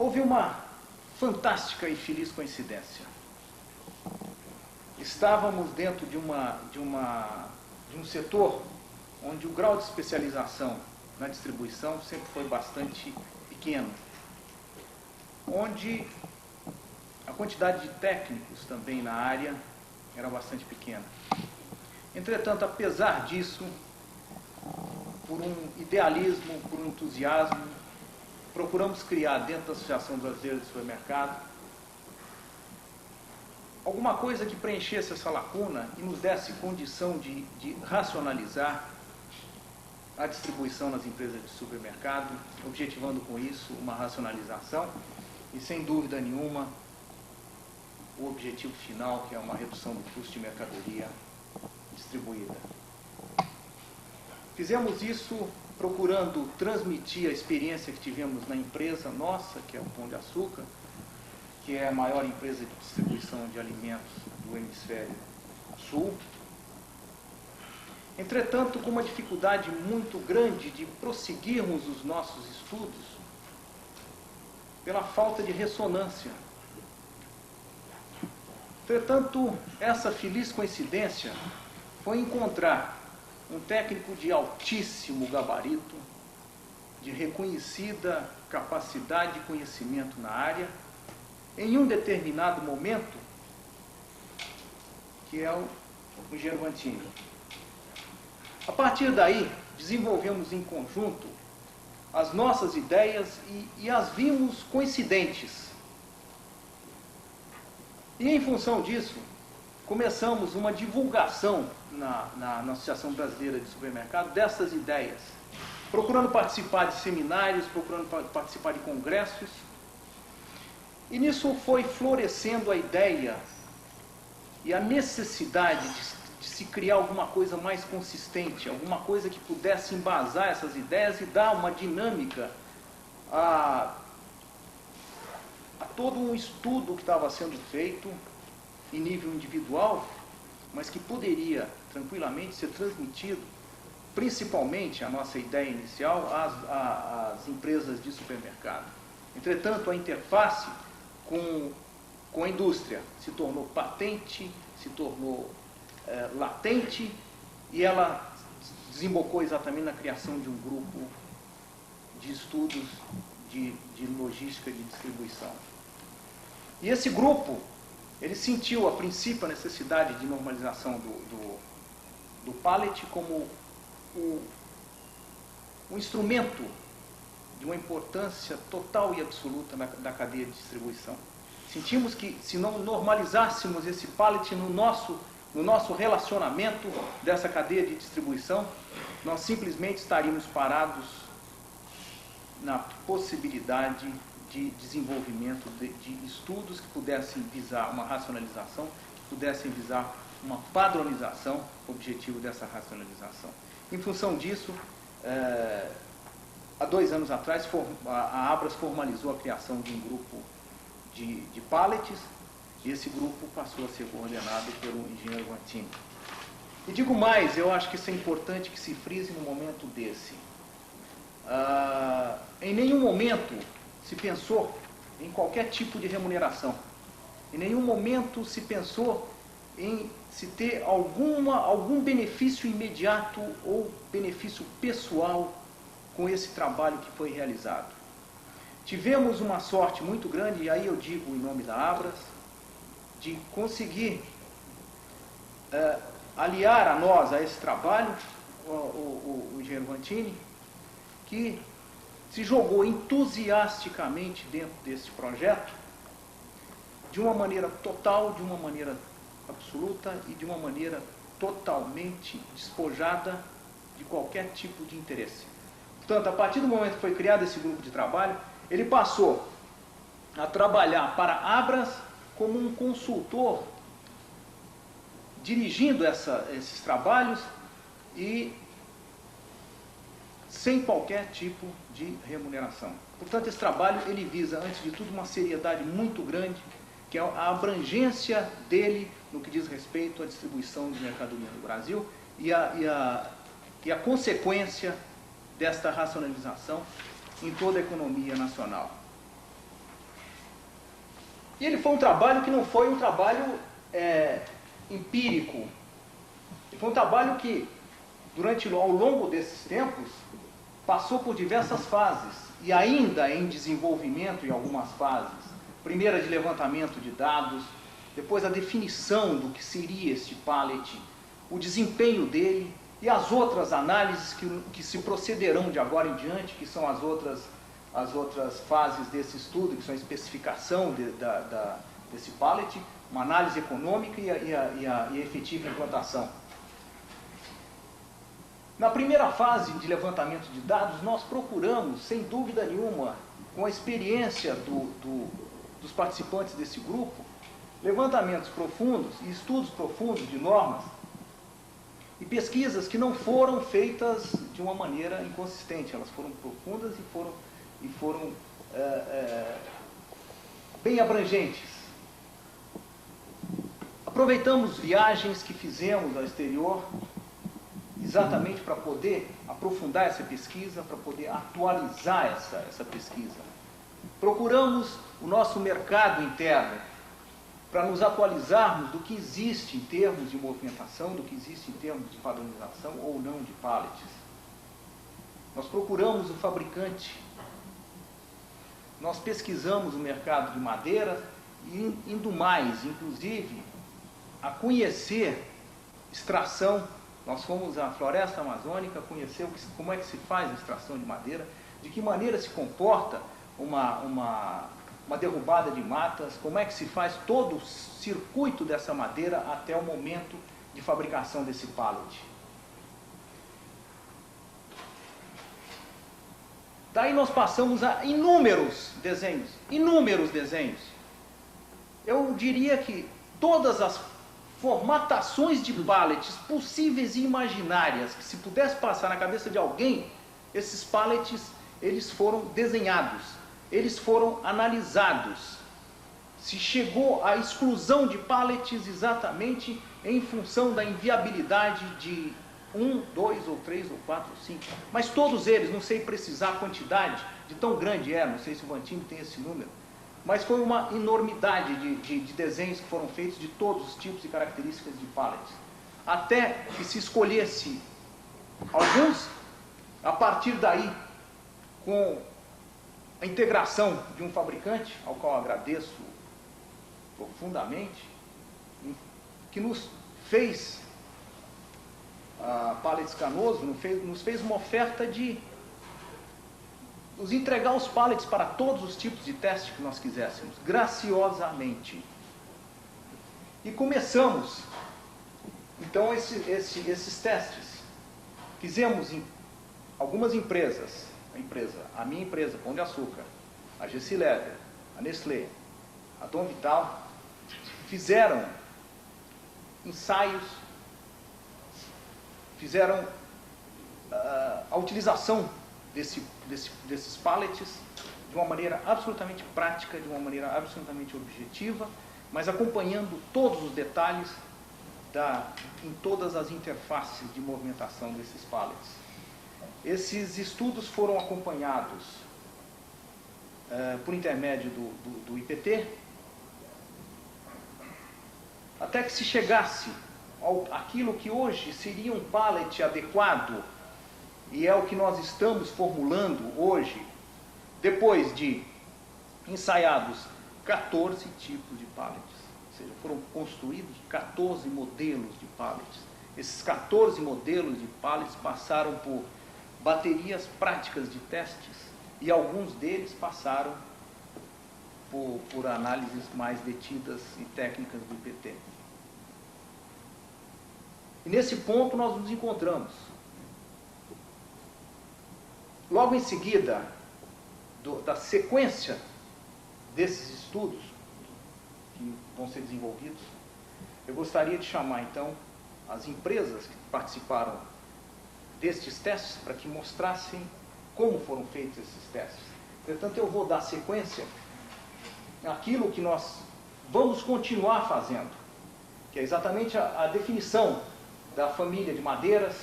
Houve uma fantástica e feliz coincidência. Estávamos dentro de um setor onde o grau de especialização na distribuição sempre foi bastante pequeno, onde a quantidade de técnicos também na área era bastante pequena. Entretanto, apesar disso, por um idealismo, por um entusiasmo, procuramos criar dentro da Associação Brasileira de Supermercado alguma coisa que preenchesse essa lacuna e nos desse condição de racionalizar a distribuição nas empresas de supermercado, objetivando com isso uma racionalização e, sem dúvida nenhuma, o objetivo final, que é uma redução do custo de mercadoria distribuída. Fizemos isso procurando transmitir a experiência que tivemos na empresa nossa, que é o Pão de Açúcar, que é a maior empresa de distribuição de alimentos do hemisfério sul. Entretanto, com uma dificuldade muito grande de prosseguirmos os nossos estudos pela falta de ressonância. Entretanto, essa feliz coincidência foi encontrar um técnico de altíssimo gabarito, de reconhecida capacidade e conhecimento na área, em um determinado momento, que é o engenheiro Vantini. A partir daí, desenvolvemos em conjunto as nossas ideias e as vimos coincidentes. E, em função disso, começamos uma divulgação na Associação Brasileira de Supermercado dessas ideias, procurando participar de seminários, procurando participar de congressos. E nisso foi florescendo a ideia e a necessidade de se criar alguma coisa mais consistente, alguma coisa que pudesse embasar essas ideias e dar uma dinâmica a todo um estudo que estava sendo feito em nível individual, mas que poderia tranquilamente ser transmitido, principalmente a nossa ideia inicial, às empresas de supermercado. Entretanto, a interface com a indústria se tornou patente, se tornou latente, e ela desembocou exatamente na criação de um grupo de estudos de logística de distribuição. E esse grupo, ele sentiu a princípio a necessidade de normalização do pallet como um instrumento de uma importância total e absoluta da cadeia de distribuição. Sentimos que, se não normalizássemos esse pallet no nosso relacionamento dessa cadeia de distribuição, nós simplesmente estaríamos parados na possibilidade de desenvolvimento de estudos que pudessem visar uma racionalização, que pudessem visar uma padronização, objetivo dessa racionalização. Em função disso, há 2 anos atrás, a Abras formalizou a criação de um grupo de pallets, e esse grupo passou a ser coordenado pelo engenheiro Vantini. E digo mais, eu acho que isso é importante que se frise no momento desse. Em nenhum momento se pensou em qualquer tipo de remuneração. Em nenhum momento se pensou em se ter algum benefício imediato ou benefício pessoal com esse trabalho que foi realizado. Tivemos uma sorte muito grande, e aí eu digo em nome da Abras, de conseguir aliar a nós, a esse trabalho, o engenheiro Vantini, que se jogou entusiasticamente dentro desse projeto, de uma maneira total, de uma maneira absoluta e de uma maneira totalmente despojada de qualquer tipo de interesse. Portanto, a partir do momento que foi criado esse grupo de trabalho, ele passou a trabalhar para Abras como um consultor, dirigindo esses trabalhos e sem qualquer tipo de remuneração. Portanto, esse trabalho ele visa, antes de tudo, uma seriedade muito grande, que é a abrangência dele no que diz respeito à distribuição de mercadoria no Brasil e a consequência desta racionalização em toda a economia nacional. E ele foi um trabalho que não foi um trabalho empírico. Ele foi um trabalho que, ao longo desses tempos, passou por diversas fases, e ainda em desenvolvimento em algumas fases. Primeira de levantamento de dados, depois a definição do que seria este pallet, o desempenho dele, e as outras análises que se procederão de agora em diante, que são as outras fases desse estudo, que são a especificação desse pallet, uma análise econômica e a efetiva implantação. Na primeira fase de levantamento de dados, nós procuramos, sem dúvida nenhuma, com a experiência dos participantes desse grupo, levantamentos profundos e estudos profundos de normas e pesquisas que não foram feitas de uma maneira inconsistente. Elas foram profundas e foram bem abrangentes. Aproveitamos viagens que fizemos ao exterior, exatamente para poder aprofundar essa pesquisa, para poder atualizar essa pesquisa. Procuramos o nosso mercado interno, para nos atualizarmos do que existe em termos de movimentação, do que existe em termos de padronização ou não de pallets. Nós procuramos o fabricante, nós pesquisamos o mercado de madeira e indo mais, inclusive, a conhecer extração. Nós fomos à floresta amazônica, conhecer como é que se faz a extração de madeira, de que maneira se comporta uma derrubada de matas, como é que se faz todo o circuito dessa madeira até o momento de fabricação desse pallet. Daí nós passamos a inúmeros desenhos. Eu diria que todas as formatações de pallets possíveis e imaginárias que se pudesse passar na cabeça de alguém, esses pallets, eles foram desenhados, eles foram analisados. Se chegou à exclusão de pallets exatamente em função da inviabilidade de 1, 2 ou 3 ou 4 ou 5. Mas todos eles, não sei precisar a quantidade, de tão grande não sei se o Vantini tem esse número, mas foi uma enormidade de desenhos que foram feitos de todos os tipos e características de pallets. Até que se escolhesse alguns, a partir daí, com a integração de um fabricante, ao qual agradeço profundamente, que nos fez, a Pallets Canoso, nos fez uma oferta de nos entregar os pallets para todos os tipos de teste que nós quiséssemos, graciosamente. E começamos, então, esses testes. Fizemos em algumas empresas, a minha empresa, Pão de Açúcar, a GC Leather, a Nestlé, a Dom Vital, fizeram ensaios, fizeram a utilização desses pallets de uma maneira absolutamente prática, de uma maneira absolutamente objetiva, mas acompanhando todos os detalhes em todas as interfaces de movimentação desses pallets. Esses estudos foram acompanhados por intermédio do IPT, até que se chegasse àquilo que hoje seria um pallet adequado, e é o que nós estamos formulando hoje, depois de ensaiados 14 tipos de pallets. Ou seja, foram construídos 14 modelos de pallets. Esses 14 modelos de pallets passaram por baterias práticas de testes e alguns deles passaram por análises mais detidas e técnicas do IPT. E nesse ponto nós nos encontramos. Logo em seguida da sequência desses estudos que vão ser desenvolvidos, eu gostaria de chamar então as empresas que participaram destes testes para que mostrassem como foram feitos esses testes. Portanto, eu vou dar sequência àquilo que nós vamos continuar fazendo, que é exatamente a definição da família de madeiras,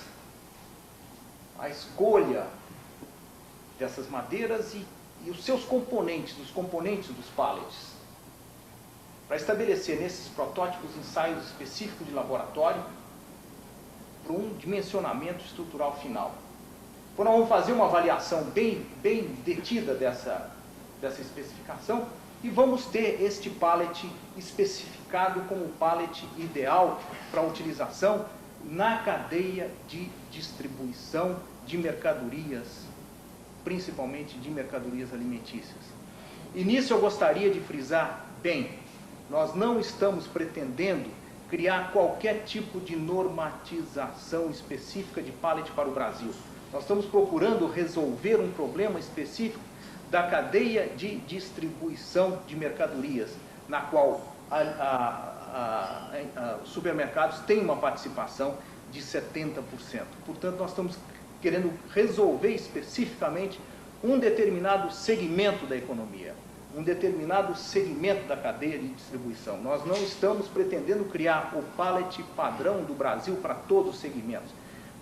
a escolha dessas madeiras e os seus componentes, os componentes dos pallets. para estabelecer nesses protótipos ensaios específicos de laboratório para um dimensionamento estrutural final. Então nós vamos fazer uma avaliação bem detida dessa especificação e vamos ter este pallet especificado como o pallet ideal para utilização na cadeia de distribuição de mercadorias, principalmente de mercadorias alimentícias. E nisso eu gostaria de frisar bem, nós não estamos pretendendo criar qualquer tipo de normatização específica de pallet para o Brasil. Nós estamos procurando resolver um problema específico da cadeia de distribuição de mercadorias, na qual os supermercados têm uma participação de 70%. Portanto, nós estamos querendo resolver especificamente um determinado segmento da economia, um determinado segmento da cadeia de distribuição. Nós não estamos pretendendo criar o pallet padrão do Brasil para todos os segmentos,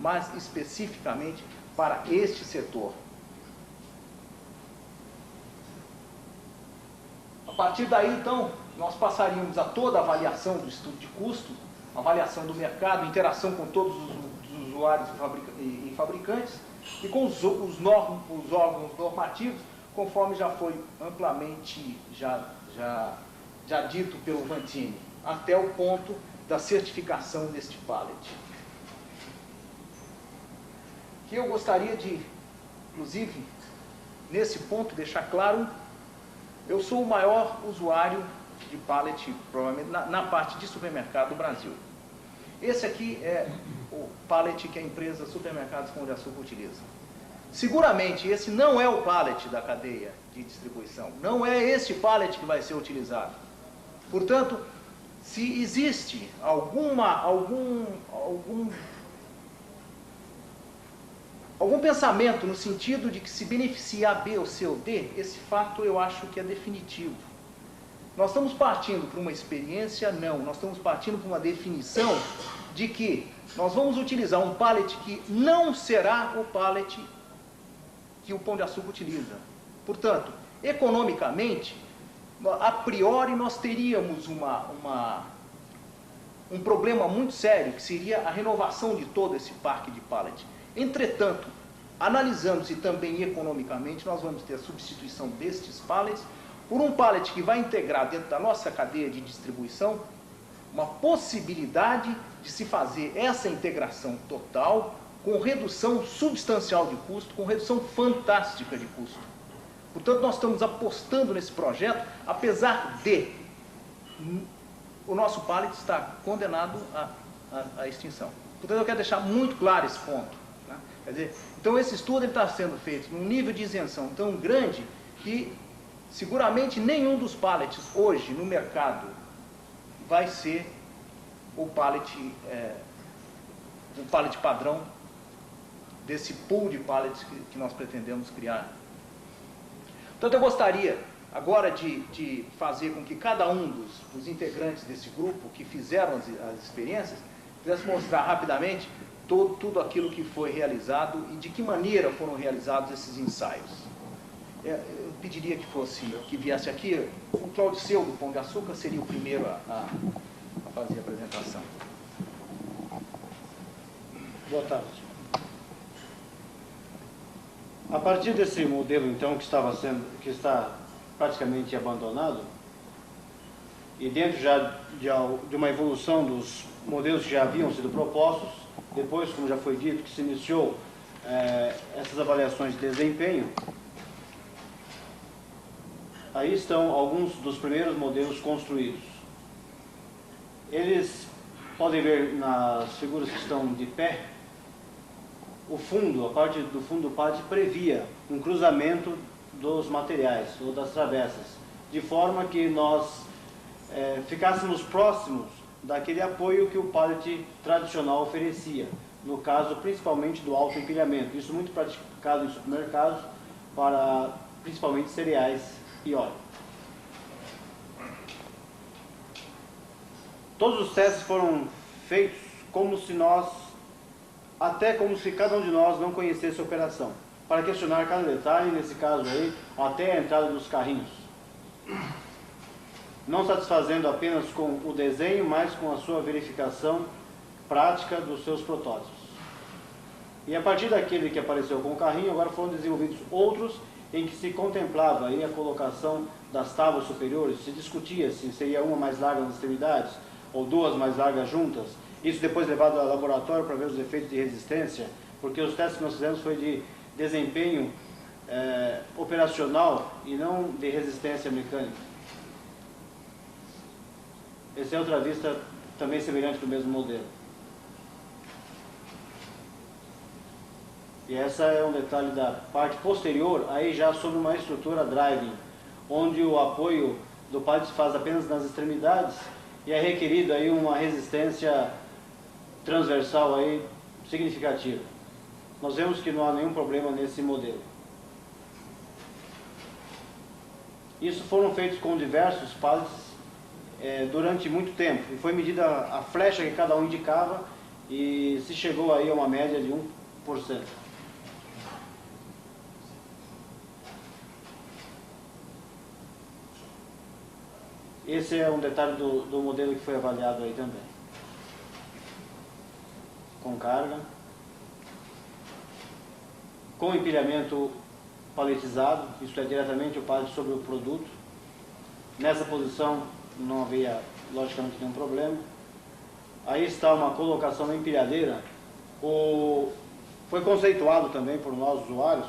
mas especificamente para este setor. A partir daí, então, nós passaríamos a toda a avaliação do estudo de custo, avaliação do mercado, interação com todos os usuários e fabricantes e com os órgãos normativos, conforme já foi amplamente já dito pelo Vantini, até o ponto da certificação deste pallet. Que eu gostaria de, inclusive, nesse ponto, deixar claro, eu sou o maior usuário de pallet, provavelmente, na parte de supermercado do Brasil. Esse aqui é o pallet que a empresa Supermercados Pão de Açúcar utiliza. Seguramente, esse não é o pallet da cadeia de distribuição. Não é esse pallet que vai ser utilizado. Portanto, se existe algum pensamento no sentido de que se beneficia A, B ou C ou D, esse fato eu acho que é definitivo. Nós estamos partindo para uma experiência? Não. Nós estamos partindo para uma definição de que nós vamos utilizar um pallet que não será o pallet que o Pão de Açúcar utiliza. Portanto, economicamente, a priori nós teríamos um problema muito sério, que seria a renovação de todo esse parque de pallet. Entretanto, analisando-se também economicamente, nós vamos ter a substituição destes pallets por um pallet que vai integrar dentro da nossa cadeia de distribuição uma possibilidade de se fazer essa integração total com redução substancial de custo, com redução fantástica de custo. Portanto, nós estamos apostando nesse projeto, apesar de o nosso pallet estar condenado à extinção. Portanto, eu quero deixar muito claro esse ponto. Né? Quer dizer, então esse estudo está sendo feito num nível de isenção tão grande que seguramente nenhum dos pallets hoje no mercado vai ser o pallet padrão desse pool de pallets que nós pretendemos criar. Portanto, eu gostaria agora de fazer com que cada um dos integrantes desse grupo que fizeram as experiências pudesse mostrar rapidamente tudo aquilo que foi realizado e de que maneira foram realizados esses ensaios. Eu pediria que viesse aqui, o Claudiceu do Pão de Açúcar seria o primeiro a fazer a apresentação. Boa tarde. A partir desse modelo, então, que está praticamente abandonado, e dentro já de uma evolução dos modelos que já haviam sido propostos, depois, como já foi dito, que se iniciou essas avaliações de desempenho, aí estão alguns dos primeiros modelos construídos. Eles podem ver nas figuras que estão de pé, o fundo, a parte do fundo do pallet previa um cruzamento dos materiais ou das travessas, de forma que nós ficássemos próximos daquele apoio que o pallet tradicional oferecia, no caso principalmente do autoempilhamento. Isso muito praticado em supermercados para principalmente cereais e óleo. Todos os testes foram feitos como se cada um de nós não conhecesse a operação, para questionar cada detalhe, nesse caso aí, até a entrada dos carrinhos. não satisfazendo apenas com o desenho, mas com a sua verificação prática dos seus protótipos. E a partir daquele que apareceu com o carrinho, agora foram desenvolvidos outros em que se contemplava aí a colocação das tábuas superiores, se discutia se seria uma mais larga nas extremidades ou duas mais largas juntas. Isso depois levado ao laboratório para ver os efeitos de resistência, porque os testes que nós fizemos foi de desempenho operacional e não de resistência mecânica. Essa é outra vista também semelhante do mesmo modelo. E essa é um detalhe da parte posterior, aí já sobre uma estrutura driving, onde o apoio do pallet se faz apenas nas extremidades e é requerido aí uma resistência transversal aí significativa. Nós vemos que não há nenhum problema nesse modelo. Isso foram feitos com diversos pallets durante muito tempo, e foi medida a flecha que cada um indicava e se chegou aí a uma média de 1%. Esse é um detalhe do modelo que foi avaliado aí também. Com carga, com empilhamento paletizado, isso é diretamente o pallet sobre o produto. Nessa posição não havia logicamente nenhum problema. Aí está uma colocação na empilhadeira. Foi conceituado também por nós usuários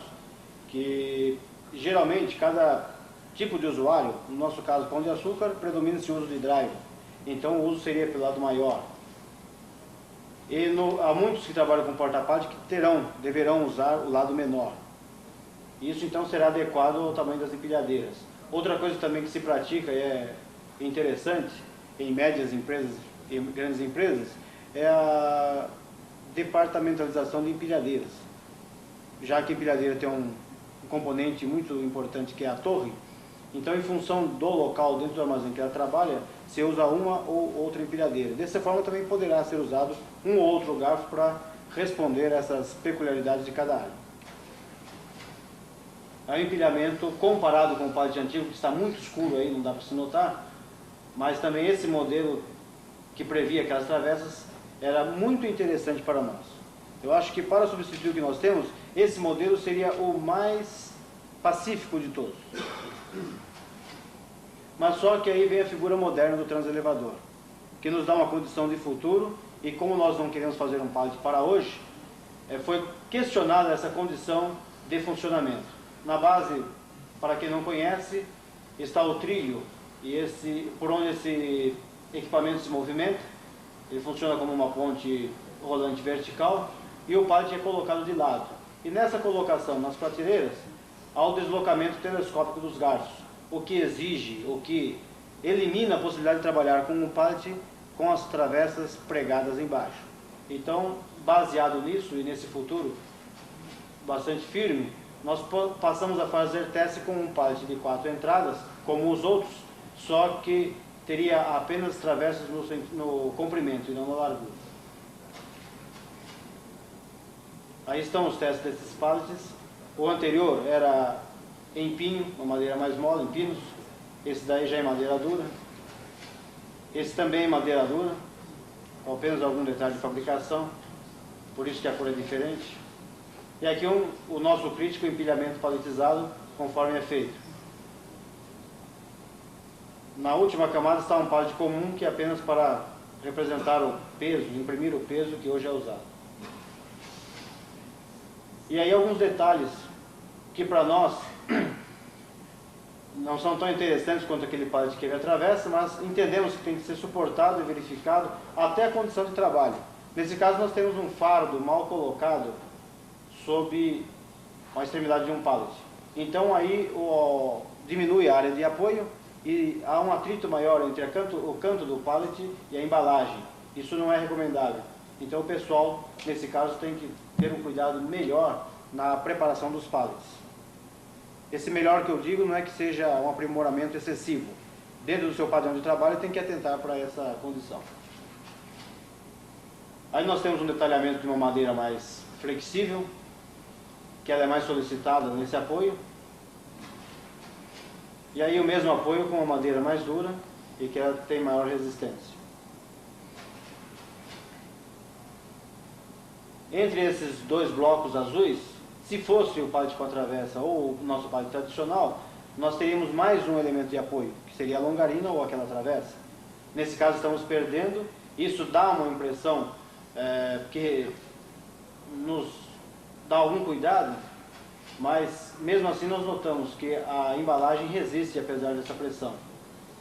que geralmente cada tipo de usuário, no nosso caso Pão de Açúcar, predomina-se o uso de drive, então o uso seria pelo lado maior. E há muitos que trabalham com porta-pallet que deverão usar o lado menor. Isso então será adequado ao tamanho das empilhadeiras. Outra coisa também que se pratica e é interessante em médias empresas e grandes empresas é a departamentalização de empilhadeiras. Já que a empilhadeira tem um componente muito importante que é a torre, então em função do local dentro do armazém que ela trabalha, se usa uma ou outra empilhadeira. Dessa forma também poderá ser usado um ou outro garfo para responder a essas peculiaridades de cada área. O empilhamento comparado com o pallet antigo, que está muito escuro aí, não dá para se notar, mas também esse modelo que previa aquelas travessas era muito interessante para nós. Eu acho que para substituir o que nós temos, esse modelo seria o mais pacífico de todos. Mas só que aí vem a figura moderna do transelevador, que nos dá uma condição de futuro, e como nós não queremos fazer um pallet para hoje, foi questionada essa condição de funcionamento. Na base, para quem não conhece, está o trilho, e por onde esse equipamento se movimenta. Ele funciona como uma ponte rolante vertical, e o pallet é colocado de lado. E nessa colocação nas prateleiras, há o deslocamento telescópico dos garfos, o que exige, o que elimina a possibilidade de trabalhar com um pallet com as travessas pregadas embaixo. Então, baseado nisso e nesse futuro bastante firme, nós passamos a fazer teste com um pallet de 4 entradas, como os outros, só que teria apenas travessas no comprimento e não na largura. Aí estão os testes desses pallets. O anterior era em pinho, uma madeira mais mole, em pinos. Esse daí já é madeira dura. Esse também é madeira dura, com apenas algum detalhe de fabricação, por isso que a cor é diferente. E aqui o nosso crítico empilhamento paletizado, conforme é feito. Na última camada está um pallet comum, que é apenas para representar o peso, imprimir o peso que hoje é usado. E aí alguns detalhes que para nós não são tão interessantes quanto aquele pallet que ele atravessa, mas entendemos que tem que ser suportado e verificado até a condição de trabalho. Nesse caso nós temos um fardo mal colocado sob a extremidade de um pallet. Então aí diminui a área de apoio e há um atrito maior entre o canto do pallet e a embalagem. Isso não é recomendável. Então o pessoal, nesse caso, tem que ter um cuidado melhor na preparação dos pallets. Esse melhor que eu digo não é que seja um aprimoramento excessivo. Dentro do seu padrão de trabalho tem que atentar para essa condição. Aí nós temos um detalhamento de uma madeira mais flexível, que ela é mais solicitada nesse apoio. E aí o mesmo apoio com uma madeira mais dura, e que ela tem maior resistência. Entre esses dois blocos azuis, se fosse o pallet com a travessa ou o nosso pallet tradicional, nós teríamos mais um elemento de apoio, que seria a longarina ou aquela travessa. Nesse caso estamos perdendo, isso dá uma impressão que nos dá algum cuidado, mas mesmo assim nós notamos que a embalagem resiste apesar dessa pressão.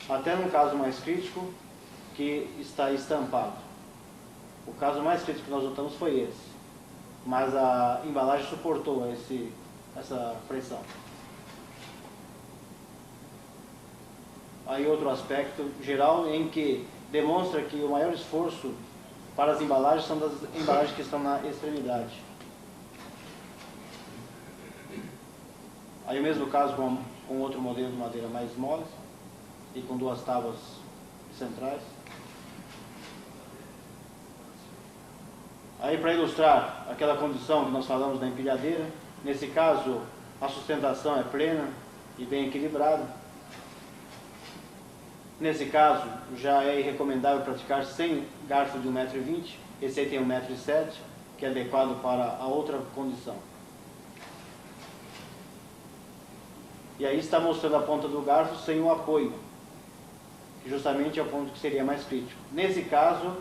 Até num caso mais crítico, que está estampado. O caso mais crítico que nós notamos foi esse, mas a embalagem suportou essa pressão. Aí outro aspecto geral em que demonstra que o maior esforço para as embalagens são das embalagens que estão na extremidade. Aí o mesmo caso com outro modelo de madeira mais mole e com duas tábuas centrais. Aí para ilustrar aquela condição que nós falamos da empilhadeira, nesse caso a sustentação é plena e bem equilibrada. Nesse caso, já é recomendável praticar sem garfo de 1,20 m, esse aí tem 1,07 m, que é adequado para a outra condição. E aí está mostrando a ponta do garfo sem o apoio, que justamente é o ponto que seria mais crítico. Nesse caso,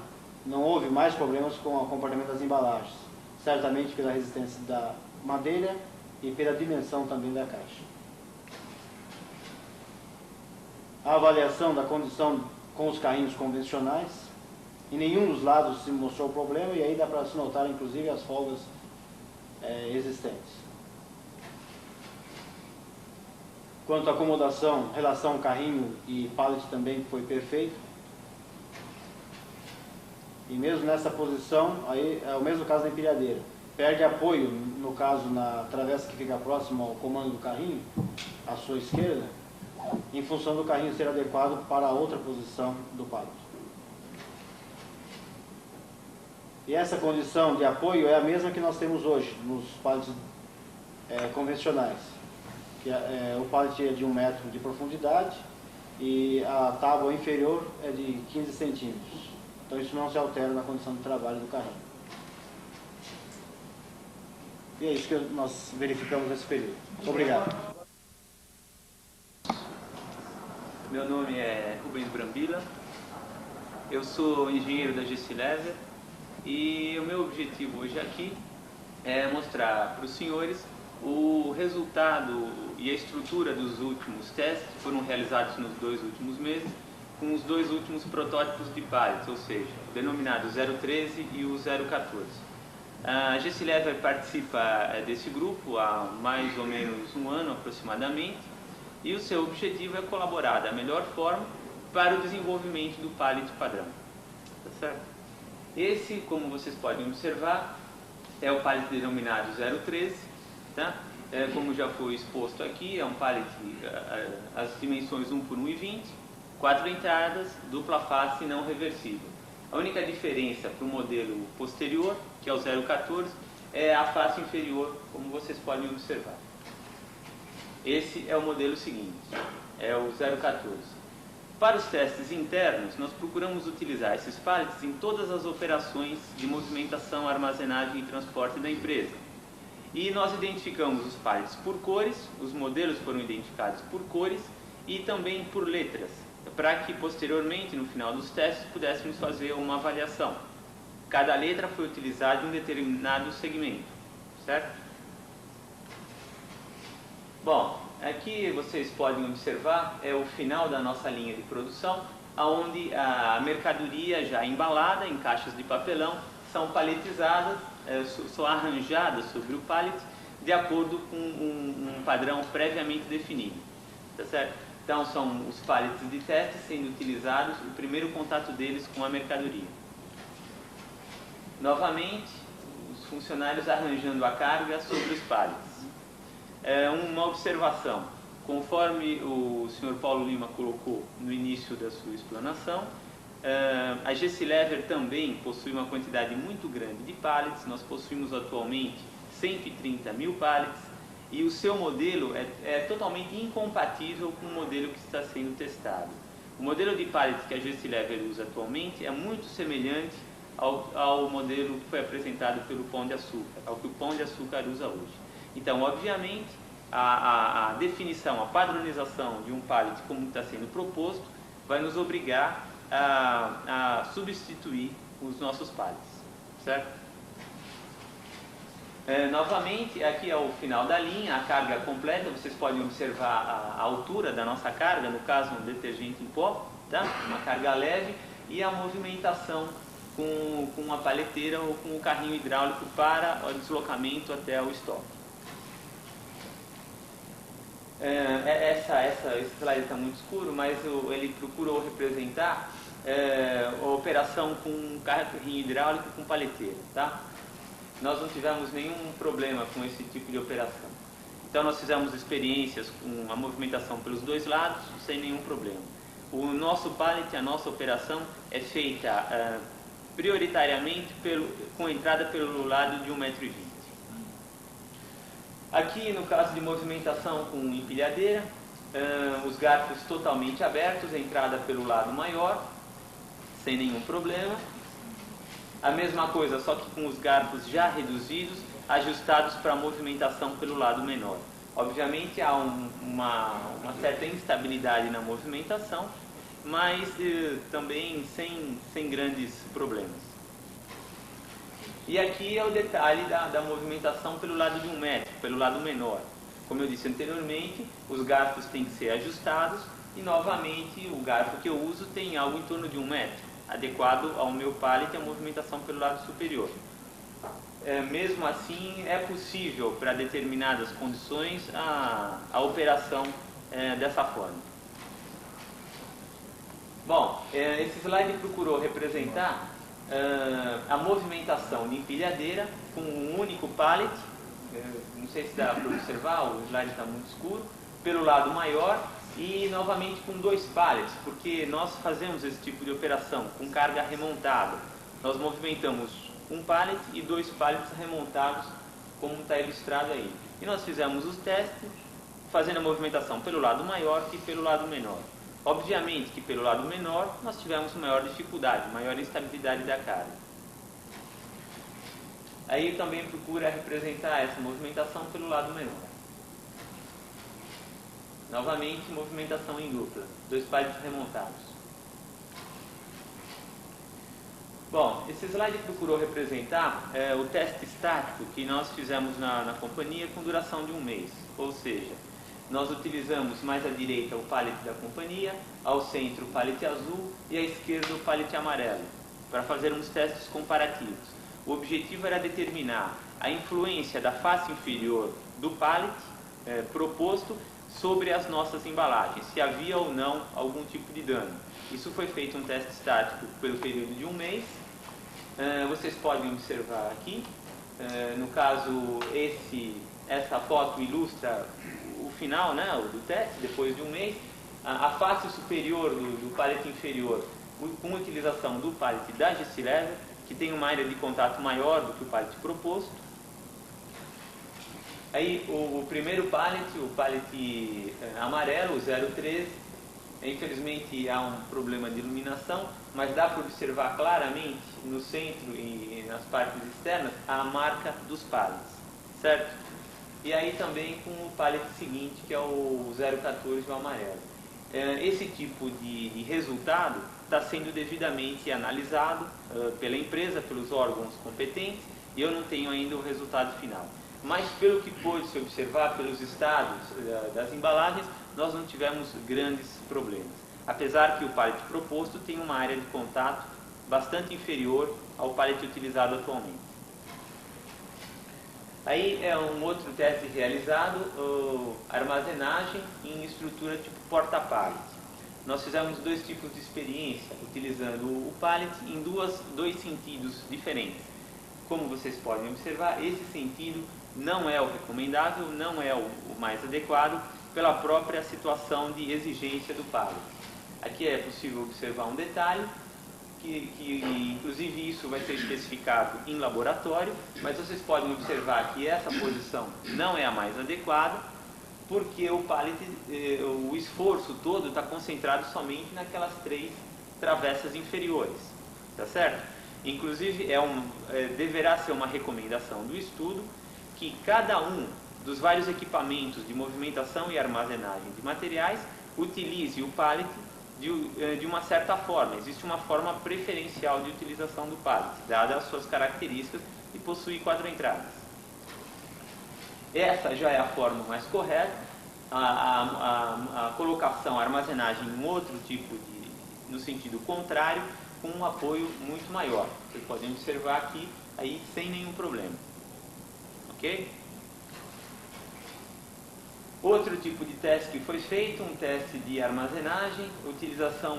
não houve mais problemas com o comportamento das embalagens, certamente pela resistência da madeira e pela dimensão também da caixa. A avaliação da condição com os carrinhos convencionais, em nenhum dos lados se mostrou problema, e aí dá para se notar inclusive as folgas existentes. Quanto à acomodação, relação carrinho e pallet também foi perfeito. E mesmo nessa posição, aí é o mesmo caso da empilhadeira. Perde apoio, no caso na travessa que fica próxima ao comando do carrinho, à sua esquerda, em função do carrinho ser adequado para a outra posição do pallet. E essa condição de apoio é a mesma que nós temos hoje nos pallets convencionais. Que o pallet é de 1 metro de profundidade e a tábua inferior é de 15 centímetros. Então isso não se altera na condição de trabalho do carrinho. E é isso que nós verificamos nesse período. Obrigado. Meu nome é Rubens Brambila, eu sou engenheiro da Gessilever e o meu objetivo hoje aqui é mostrar para os senhores o resultado e a estrutura dos últimos testes que foram realizados nos 2 últimos meses com os 2 últimos protótipos de pallets, ou seja, o denominado 013 e o 014. A Gessilever participa desse grupo há mais ou menos um ano aproximadamente, e o seu objetivo é colaborar da melhor forma para o desenvolvimento do pallet padrão. Tá certo? Esse, como vocês podem observar, é o pallet denominado 013, tá? Como já foi exposto aqui, é um pallet, as dimensões 1 por 1,20, 4 entradas, dupla face não reversível. A única diferença para o modelo posterior, que é o 014, é a face inferior, como vocês podem observar. Esse é o modelo seguinte, é o 014. Para os testes internos, nós procuramos utilizar esses pallets em todas as operações de movimentação, armazenagem e transporte da empresa. E nós identificamos os pallets por cores, os modelos foram identificados por cores e também por letras, para que posteriormente, no final dos testes, pudéssemos fazer uma avaliação. Cada letra foi utilizada em um determinado segmento, certo? Bom, aqui vocês podem observar é o final da nossa linha de produção, onde a mercadoria já embalada em caixas de papelão são paletizadas, são arranjadas sobre o pallet de acordo com um padrão previamente definido, tá certo? Então são os pallets de teste sendo utilizados, o primeiro contato deles com a mercadoria. Novamente, os funcionários arranjando a carga sobre os pallets. Uma observação, conforme o Sr. Paulo Lima colocou no início da sua explanação, a Gessilever também possui uma quantidade muito grande de pallets. Nós possuímos atualmente 130 mil pallets e o seu modelo é totalmente incompatível com o modelo que está sendo testado. O modelo de pallet que a Gestilever usa atualmente é muito semelhante ao modelo que foi apresentado pelo Pão de Açúcar, ao que o Pão de Açúcar usa hoje. Então, obviamente, a definição, a padronização de um pallet como está sendo proposto, vai nos obrigar a substituir os nossos pallets, certo? Novamente, aqui é o final da linha, a carga completa. Vocês podem observar a altura da nossa carga, no caso um detergente em pó, tá? Uma carga leve, e a movimentação com a paleteira ou com o carrinho hidráulico para o deslocamento até o estoque. Esse slide está muito escuro, mas ele procurou representar a operação com carrinho hidráulico com paleteira, tá? Nós não tivemos nenhum problema com esse tipo de operação. Então nós fizemos experiências com a movimentação pelos dois lados sem nenhum problema. O nosso pallet, a nossa operação é feita prioritariamente com entrada pelo lado de 1,20 m. Aqui no caso de movimentação com empilhadeira, os garfos totalmente abertos, entrada pelo lado maior, sem nenhum problema. A mesma coisa, só que com os garfos já reduzidos, ajustados para a movimentação pelo lado menor. Obviamente há uma certa instabilidade na movimentação, mas também sem grandes problemas. E aqui é o detalhe da movimentação pelo lado de 1 metro, pelo lado menor. Como eu disse anteriormente, os garfos têm que ser ajustados e, novamente, o garfo que eu uso tem algo em torno de 1 metro, adequado ao meu pallet e a movimentação pelo lado superior. Mesmo assim, é possível, para determinadas condições, a operação dessa forma. Bom, esse slide procurou representar a movimentação de empilhadeira com um único pallet. Não sei se dá para observar, o slide está muito escuro, pelo lado maior e novamente com 2 pallets, porque nós fazemos esse tipo de operação com carga remontada. Nós movimentamos um pallet e 2 pallets remontados, como está ilustrado aí. E nós fizemos os testes, fazendo a movimentação pelo lado maior e pelo lado menor. Obviamente que pelo lado menor nós tivemos maior dificuldade, maior instabilidade da carga. Aí também procura representar essa movimentação pelo lado menor. Novamente, movimentação em dupla, 2 pallets remontados. Bom, esse slide procurou representar o teste estático que nós fizemos na companhia com duração de 1 mês. Ou seja, nós utilizamos mais à direita o pallet da companhia, ao centro o pallet azul e à esquerda o pallet amarelo, para fazermos testes comparativos. O objetivo era determinar a influência da face inferior do pallet proposto sobre as nossas embalagens, se havia ou não algum tipo de dano. Isso foi feito um teste estático pelo período de 1 mês. Vocês podem observar aqui, no caso essa foto ilustra o final, né, do teste, depois de 1 mês. A face superior do pallet inferior, com utilização do pallet da Gestilever, que tem uma área de contato maior do que o pallet proposto. Aí o primeiro pallet, o pallet amarelo, o 013, infelizmente há um problema de iluminação, mas dá para observar claramente no centro e nas partes externas a marca dos pallets, certo? E aí também com o pallet seguinte, que é o 014, o amarelo. Esse tipo de resultado está sendo devidamente analisado pela empresa, pelos órgãos competentes, e eu não tenho ainda o resultado final. Mas pelo que pôde se observar pelos estados das embalagens, nós não tivemos grandes problemas. Apesar que o pallet proposto tem uma área de contato bastante inferior ao pallet utilizado atualmente. Aí é um outro teste realizado, armazenagem em estrutura tipo porta-pallet. Nós fizemos 2 tipos de experiência, utilizando o pallet em dois sentidos diferentes. Como vocês podem observar, esse sentido não é o recomendável, não é o mais adequado, pela própria situação de exigência do pallet. Aqui é possível observar um detalhe, que inclusive isso vai ser especificado em laboratório, mas vocês podem observar que essa posição não é a mais adequada, porque o pallet, o esforço todo está concentrado somente naquelas 3 travessas inferiores, tá certo? Inclusive, deverá ser uma recomendação do estudo que cada um dos vários equipamentos de movimentação e armazenagem de materiais utilize o pallet de uma certa forma. Existe uma forma preferencial de utilização do pallet, dada as suas características e possui 4 entradas. Essa já é a forma mais correta. A colocação, a armazenagem em outro tipo no sentido contrário, com um apoio muito maior. Vocês podem observar aqui, aí sem nenhum problema. Ok? Outro tipo de teste que foi feito, um teste de armazenagem, utilização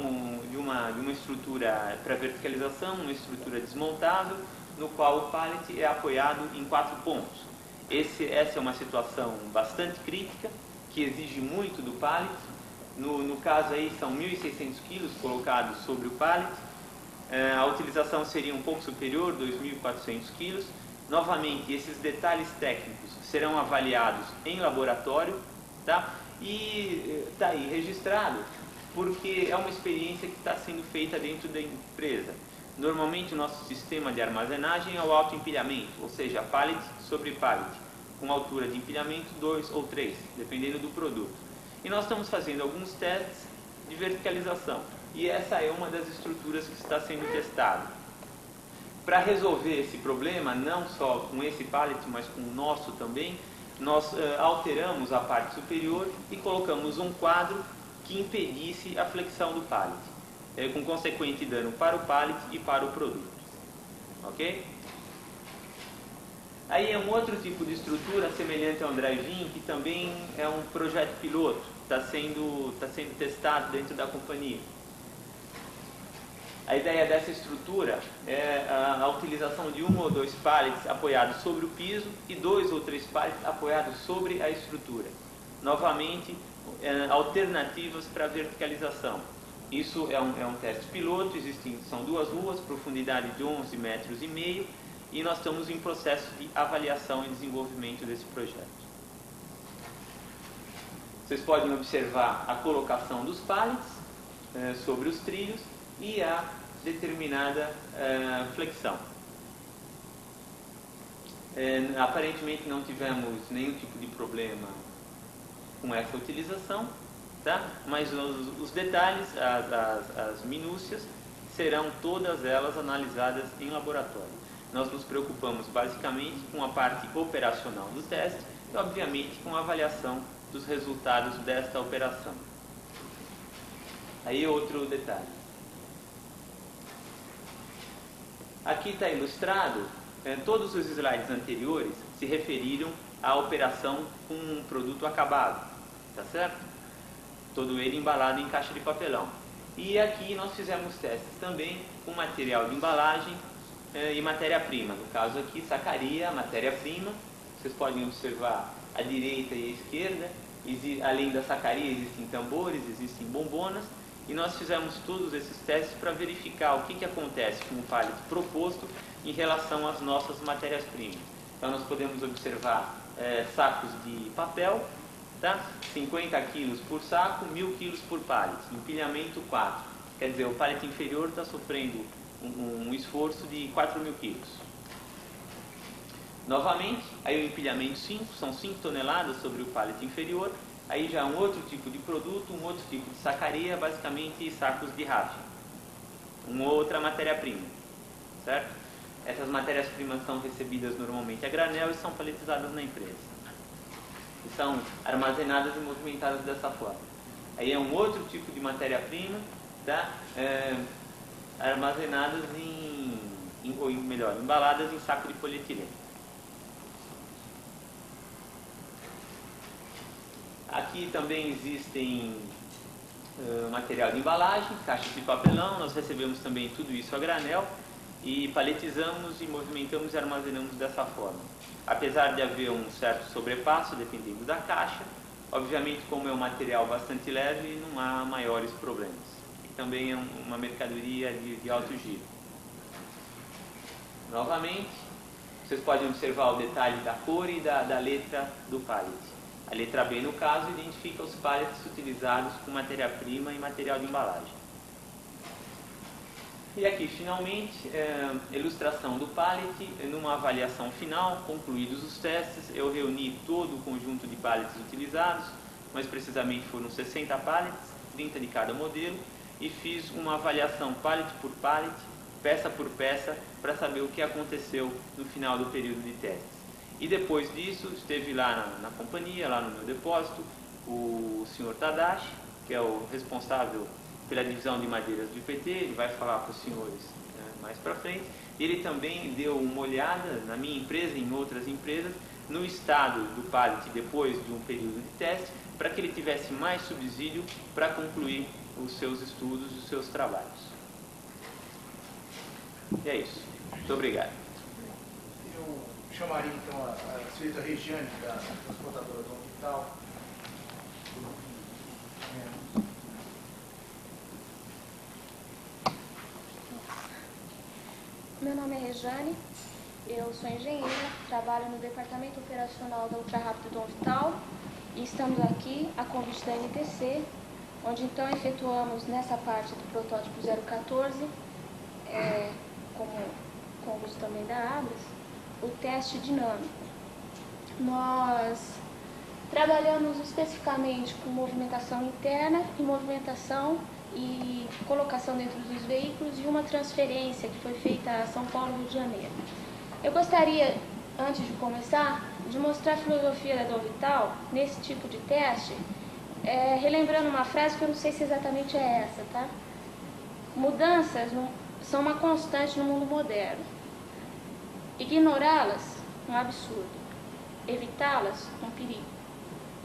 de uma estrutura para verticalização, uma estrutura desmontável, no qual o pallet é apoiado em 4 pontos. Essa é uma situação bastante crítica, que exige muito do pallet. No caso aí são 1.600 kg colocados sobre o pallet. A utilização seria um pouco superior, 2.400 kg. Novamente, esses detalhes técnicos serão avaliados em laboratório, tá? E está aí registrado, porque é uma experiência que está sendo feita dentro da empresa. Normalmente o nosso sistema de armazenagem é o autoempilhamento, ou seja, pallet sobre pallet, com altura de empilhamento 2 ou 3, dependendo do produto. E nós estamos fazendo alguns testes de verticalização, e essa é uma das estruturas que está sendo testada. Para resolver esse problema, não só com esse pallet, mas com o nosso também, nós alteramos a parte superior e colocamos um quadro que impedisse a flexão do pallet, com consequente dano para o pallet e para o produto. Ok? Aí é um outro tipo de estrutura semelhante ao drive-in, que também é um projeto piloto, está sendo testado dentro da companhia. A ideia dessa estrutura é a utilização de 1 ou 2 pallets apoiados sobre o piso e 2 ou 3 pallets apoiados sobre a estrutura. Novamente, alternativas para verticalização. Isso é um teste piloto, são 2 ruas, profundidade de 11,5 metros, e nós estamos em processo de avaliação e desenvolvimento desse projeto. Vocês podem observar a colocação dos pallets sobre os trilhos e a determinada flexão. Aparentemente não tivemos nenhum tipo de problema com essa utilização, tá? Mas os detalhes, as minúcias, serão todas elas analisadas em laboratório. Nós nos preocupamos basicamente com a parte operacional do teste e, obviamente, com a avaliação dos resultados desta operação. Aí outro detalhe. Aqui está ilustrado, todos os slides anteriores se referiram à operação com um produto acabado, tá certo? Todo ele embalado em caixa de papelão. E aqui nós fizemos testes também com material de embalagem e matéria-prima. No caso aqui, sacaria, matéria-prima. Vocês podem observar à direita e à esquerda, além da sacaria existem tambores, existem bombonas. E nós fizemos todos esses testes para verificar o que acontece com o pallet proposto em relação às nossas matérias-primas. Então nós podemos observar sacos de papel, tá? 50 kg por saco, 1.000 kg por pallet, empilhamento 4. Quer dizer, o pallet inferior está sofrendo um esforço de 4.000 kg. Novamente, aí o empilhamento 5, são 5 toneladas sobre o pallet inferior. Aí já um outro tipo de produto, um outro tipo de sacaria, basicamente sacos de rafting. Uma outra matéria-prima, certo? Essas matérias-primas são recebidas normalmente a granel e são paletizadas na empresa. E são armazenadas e movimentadas dessa forma. Aí é um outro tipo de matéria-prima, tá? Armazenadas embaladas em saco de polietileno. Aqui também existem material de embalagem, caixas de papelão. Nós recebemos também tudo isso a granel e paletizamos e movimentamos e armazenamos dessa forma. Apesar de haver um certo sobrepasso, dependendo da caixa, obviamente, como é um material bastante leve, não há maiores problemas. E também é uma mercadoria de alto giro. Novamente, vocês podem observar o detalhe da cor e da letra do pallet. A letra B, no caso, identifica os pallets utilizados com matéria-prima e material de embalagem. E aqui, finalmente, ilustração do pallet. Numa avaliação final, concluídos os testes, eu reuni todo o conjunto de pallets utilizados, mais precisamente foram 60 pallets, 30 de cada modelo, e fiz uma avaliação pallet por pallet, peça por peça, para saber o que aconteceu no final do período de testes. E depois disso, esteve lá na companhia, lá no meu depósito, o senhor Tadashi, que é o responsável pela divisão de madeiras do IPT, ele vai falar para os senhores mais para frente. Ele também deu uma olhada na minha empresa e em outras empresas, no estado do pallet depois de um período de teste, para que ele tivesse mais subsídio para concluir os seus estudos e os seus trabalhos. E é isso. Muito obrigado. Eu chamaria então a senhorita Regiane, da transportadora do Vital. Meu nome é Regiane, eu sou engenheira, trabalho no departamento operacional da Ultra Rápido Dom Vital e estamos aqui a convite da NTC, onde então efetuamos nessa parte do protótipo 014, com o uso também da Abras, o teste dinâmico. Nós trabalhamos especificamente com movimentação interna e movimentação e colocação dentro dos veículos e uma transferência que foi feita a São Paulo, Rio de Janeiro. Eu gostaria, antes de começar, de mostrar a filosofia da Dom Vital nesse tipo de teste, relembrando uma frase que eu não sei se exatamente é essa, tá? Mudanças são uma constante no mundo moderno. Ignorá-las, um absurdo. Evitá-las, um perigo.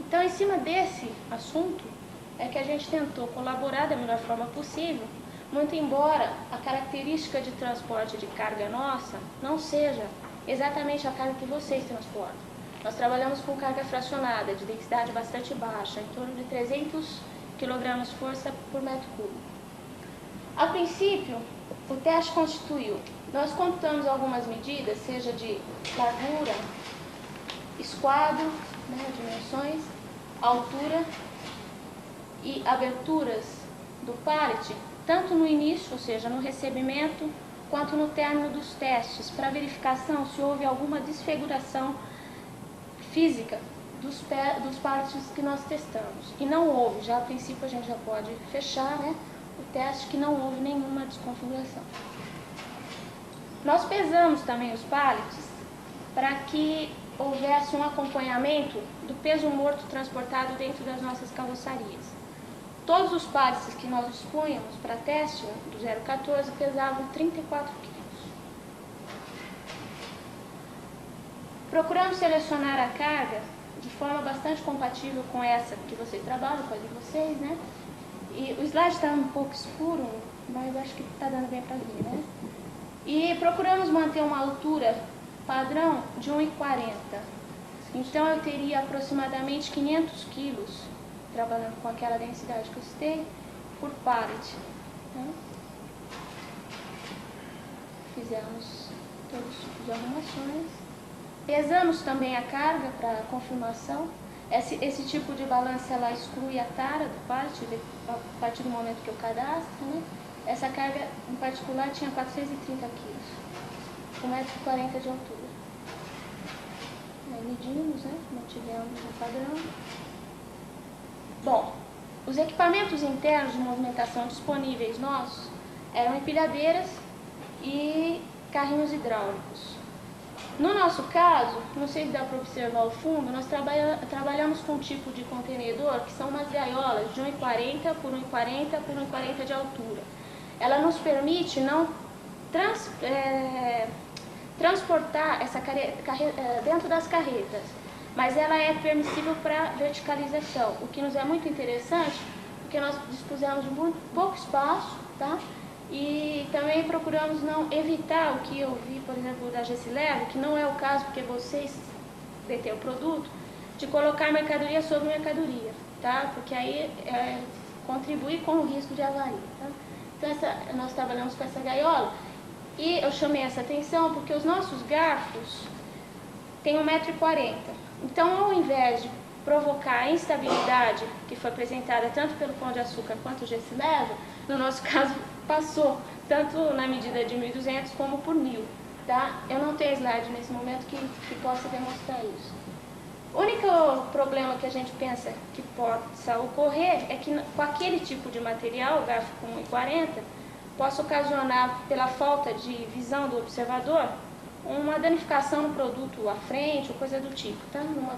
Então, em cima desse assunto, é que a gente tentou colaborar da melhor forma possível, muito embora a característica de transporte de carga nossa não seja exatamente a carga que vocês transportam. Nós trabalhamos com carga fracionada, de densidade bastante baixa, em torno de 300 kg-força por metro cúbico. A princípio, o teste constituiu, nós computamos algumas medidas, seja de largura, esquadro, dimensões, altura e aberturas do pallet, tanto no início, ou seja, no recebimento, quanto no término dos testes, para verificação se houve alguma desfiguração física dos pallets que nós testamos. E não houve, já a princípio a gente já pode fechar o teste que não houve nenhuma desconfiguração. Nós pesamos também os pallets para que houvesse um acompanhamento do peso morto transportado dentro das nossas carroçarias. Todos os pallets que nós dispunhamos para teste do 014 pesavam 34 quilos. Procuramos selecionar a carga de forma bastante compatível com essa que vocês trabalham, com a de vocês, né? E o slide está um pouco escuro, mas acho que está dando bem para ver, E procuramos manter uma altura padrão de 1,40. Então eu teria aproximadamente 500 quilos, trabalhando com aquela densidade que eu citei, por pallet. Fizemos todos os tipos de arrumações. Pesamos também a carga para confirmação. Esse tipo de balança ela exclui a tara do pallet a partir do momento que eu cadastro. Essa carga em particular tinha 430 quilos, 1,40 m de altura. Aí medimos, mantivemos o padrão. Bom, os equipamentos internos de movimentação disponíveis nossos eram empilhadeiras e carrinhos hidráulicos. No nosso caso, não sei se dá para observar ao fundo, nós trabalhamos com um tipo de contenedor que são umas gaiolas de 1,40 por 1,40 por 1,40 de altura. Ela nos permite não transportar essa dentro das carretas, mas ela é permissível para verticalização, o que nos é muito interessante, porque nós dispusemos de muito pouco espaço, E também procuramos não evitar o que eu vi, por exemplo, da Gessileve, que não é o caso, porque vocês detêm o produto, de colocar mercadoria sobre mercadoria, Porque aí contribui com o risco de avaria, Então nós trabalhamos com essa gaiola e eu chamei essa atenção porque os nossos garfos têm 1,40 m. Então, ao invés de provocar a instabilidade que foi apresentada tanto pelo Pão de Açúcar quanto o Gessileva, no nosso caso passou tanto na medida de 1.200 como por 1.000, tá? Eu não tenho slide nesse momento que possa demonstrar isso. O único problema que a gente pensa que possa ocorrer é que com aquele tipo de material, o garfo com 1,40, possa ocasionar, pela falta de visão do observador, uma danificação no produto à frente ou coisa do tipo, tá? Numa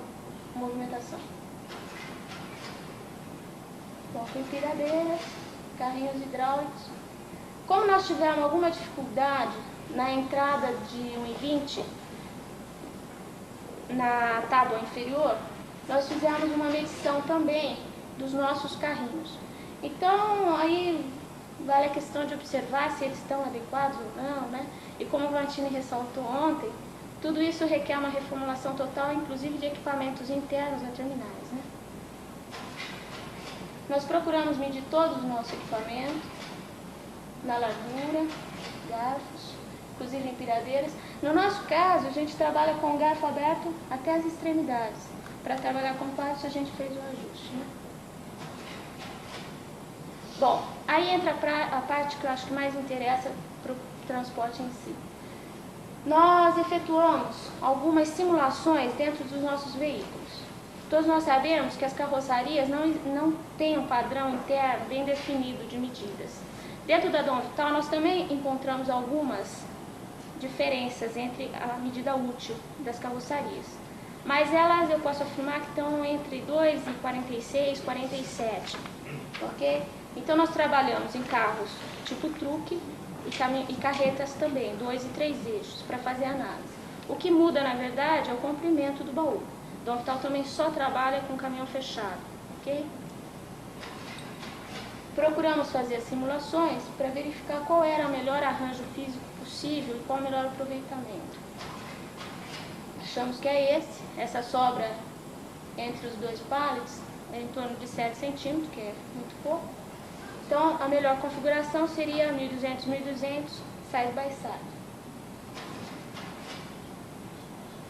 movimentação. Bom, com empilhadeiras, carrinhos hidráulicos. Como nós tivemos alguma dificuldade na entrada de 1,20 na tábua inferior, nós fizemos uma medição também dos nossos carrinhos. Então, aí vale a questão de observar se eles estão adequados ou não, né? E como o Vantini ressaltou ontem, tudo isso requer uma reformulação total, inclusive de equipamentos internos a terminais, né? Nós procuramos medir todos os nossos equipamentos, na largura, garfos, inclusive empilhadeiras. No nosso caso, a gente trabalha com o garfo aberto até as extremidades. Para trabalhar com partes, a gente fez o ajuste, né? Bom, aí entra a parte que eu acho que mais interessa para o transporte em si. Nós efetuamos algumas simulações dentro dos nossos veículos. Todos nós sabemos que as carroçarias não têm um padrão interno bem definido de medidas. Dentro da Dom Vital, nós também encontramos algumas diferenças entre a medida útil das carroçarias. Mas elas, eu posso afirmar que estão entre 2,46 e 47, ok? Então, nós trabalhamos em carros tipo truque e carretas também, 2 e 3 eixos, para fazer análise. O que muda, na verdade, é o comprimento do baú. Dom Vital também só trabalha com caminhão fechado, ok? Procuramos fazer as simulações para verificar qual era o melhor arranjo físico possível e qual o melhor aproveitamento. Achamos que é essa sobra entre os dois pallets é em torno de 7 centímetros, que é muito pouco. Então, a melhor configuração seria 1.200, 1.200, side by side.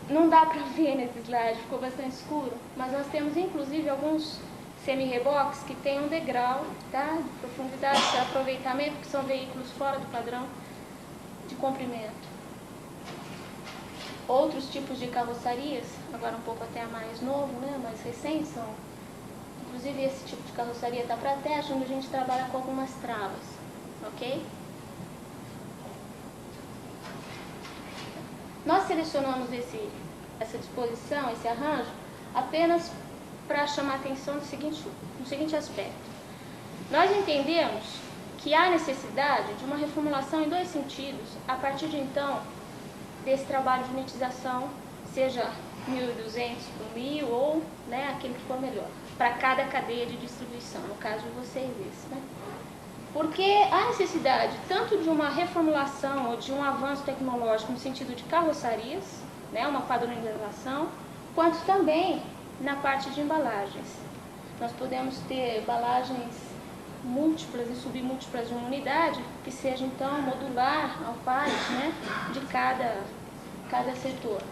Não dá para ver nesse slide, ficou bastante escuro, mas nós temos inclusive alguns semi-reboques que tem um degrau, tá? De profundidade, de aproveitamento, que são veículos fora do padrão de comprimento. Outros tipos de carroçarias, agora um pouco até mais novo, né? Mais recente, são... Inclusive esse tipo de carroçaria está para teste, onde a gente trabalha com algumas travas, ok? Nós selecionamos essa disposição, esse arranjo, apenas para chamar a atenção no seguinte aspecto. Nós entendemos que há necessidade de uma reformulação em 2 sentidos, a partir de então, desse trabalho de unitização, seja 1.200 por 1.000 ou, né, aquele que for melhor, para cada cadeia de distribuição, no caso de vocês esse, né? Porque há necessidade tanto de uma reformulação ou de um avanço tecnológico no sentido de carroçarias, né, uma padronização, quanto também na parte de embalagens. Nós podemos ter embalagens múltiplas e submúltiplas de uma unidade, que seja então modular ao pallet, né, de cada setor.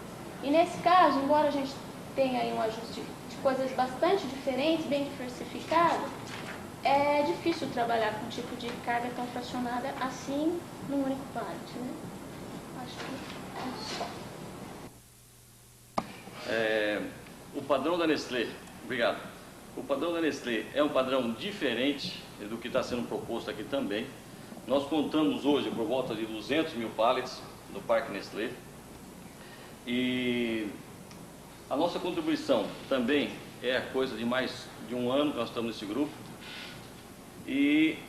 E nesse caso, embora a gente tenha aí um ajuste de coisas bastante diferentes, bem diversificado, é difícil trabalhar com um tipo de carga tão fracionada assim num único pallet, né? Acho que é só. O padrão da Nestlé, obrigado. O padrão da Nestlé é um padrão diferente do que está sendo proposto aqui também. Nós contamos hoje por volta de 200.000 pallets no Parque Nestlé. E a nossa contribuição também é coisa de mais de um ano que nós estamos nesse grupo. E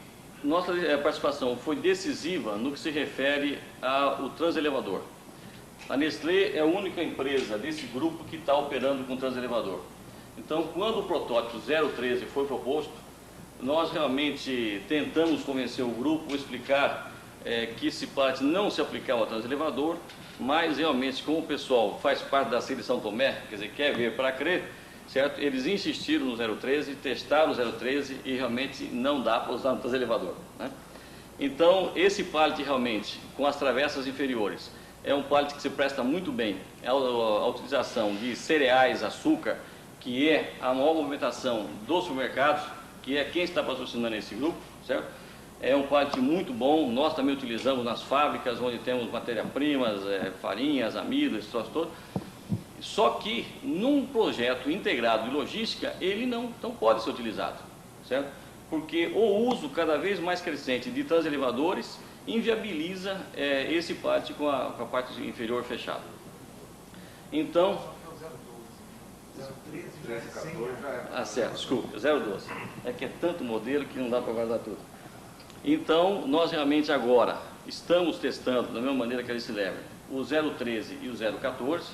nossa participação foi decisiva no que se refere ao transelevador. A Nestlé é a única empresa desse grupo que está operando com transelevador. Então, quando o protótipo 013 foi proposto, nós realmente tentamos convencer o grupo, explicar que esse pallet não se aplicava ao transelevador, mas realmente, como o pessoal faz parte da Sede São Tomé, quer dizer, quer ver para crer, certo? Eles insistiram no 013, testaram o 013 e realmente não dá para usar no transelevador, né? Então, esse pallet realmente, com as travessas inferiores, é um pallet que se presta muito bem à utilização de cereais, açúcar, que é a maior movimentação dos supermercados, que é quem está patrocinando esse grupo, certo? É um pallet muito bom, nós também utilizamos nas fábricas, onde temos matéria-primas, farinhas, amido, esse troço todo. Só que, num projeto integrado de logística, ele não pode ser utilizado, certo? Porque o uso cada vez mais crescente de transelevadores inviabiliza esse pallet com a parte inferior fechada. Então... 013, certo, desculpa, 012. É que é tanto modelo que não dá para guardar tudo. Então, nós realmente agora estamos testando, da mesma maneira que a Gessilevre, o 013 e o 014.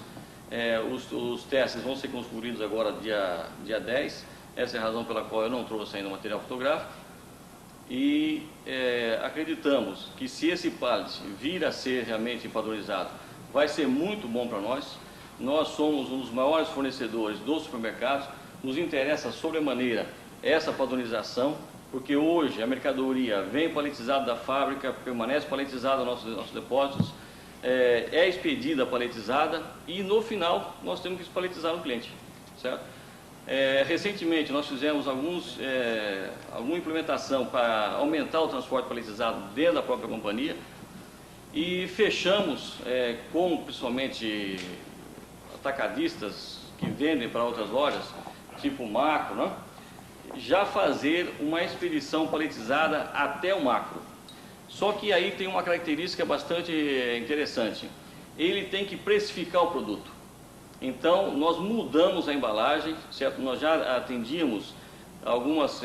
Os testes vão ser concluídos agora dia 10. Essa é a razão pela qual eu não trouxe ainda o material fotográfico. E acreditamos que se esse pallet vir a ser realmente padronizado, vai ser muito bom para nós. Nós somos um dos maiores fornecedores dos supermercados. Nos interessa sobremaneira essa padronização, porque hoje a mercadoria vem paletizada da fábrica, permanece paletizada nos nossos depósitos, é expedida paletizada e no final nós temos que paletizar no cliente, certo? Recentemente nós fizemos alguma implementação para aumentar o transporte paletizado dentro da própria companhia e fechamos com principalmente atacadistas que vendem para outras lojas, tipo Macro, né? Já fazer uma expedição paletizada até o Macro. Só que aí tem uma característica bastante interessante. Ele tem que precificar o produto. Então, nós mudamos a embalagem, certo? Nós já atendíamos alguns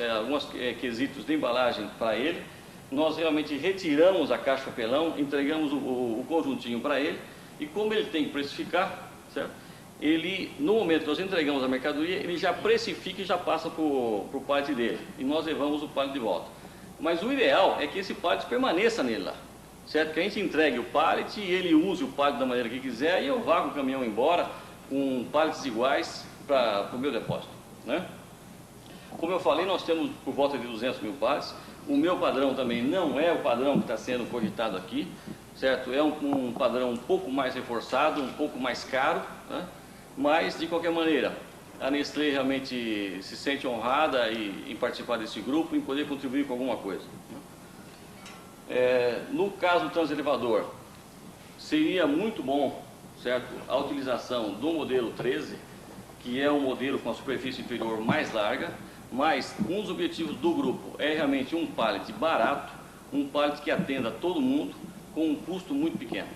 quesitos de embalagem para ele. Nós realmente retiramos a caixa de papelão, entregamos o conjuntinho para ele. E como ele tem que precificar, certo? Ele, no momento que nós entregamos a mercadoria, ele já precifica e já passa para o pallet dele. E nós levamos o pallet de volta. Mas o ideal é que esse pallet permaneça nele lá, certo? Que a gente entregue o pallet e ele use o pallet da maneira que quiser e eu vá com o caminhão embora com pallets iguais para o meu depósito, né? Como eu falei, nós temos por volta de 200 mil pallets. O meu padrão também não é o padrão que está sendo cogitado aqui, certo? É um padrão um pouco mais reforçado, um pouco mais caro, né? Mas, de qualquer maneira, a Nestlé realmente se sente honrada em participar desse grupo, em poder contribuir com alguma coisa. No caso do transelevador, seria muito bom, certo, a utilização do modelo 13, que é um modelo com a superfície inferior mais larga, mas um dos objetivos do grupo é realmente um pallet barato, um pallet que atenda todo mundo, com um custo muito pequeno.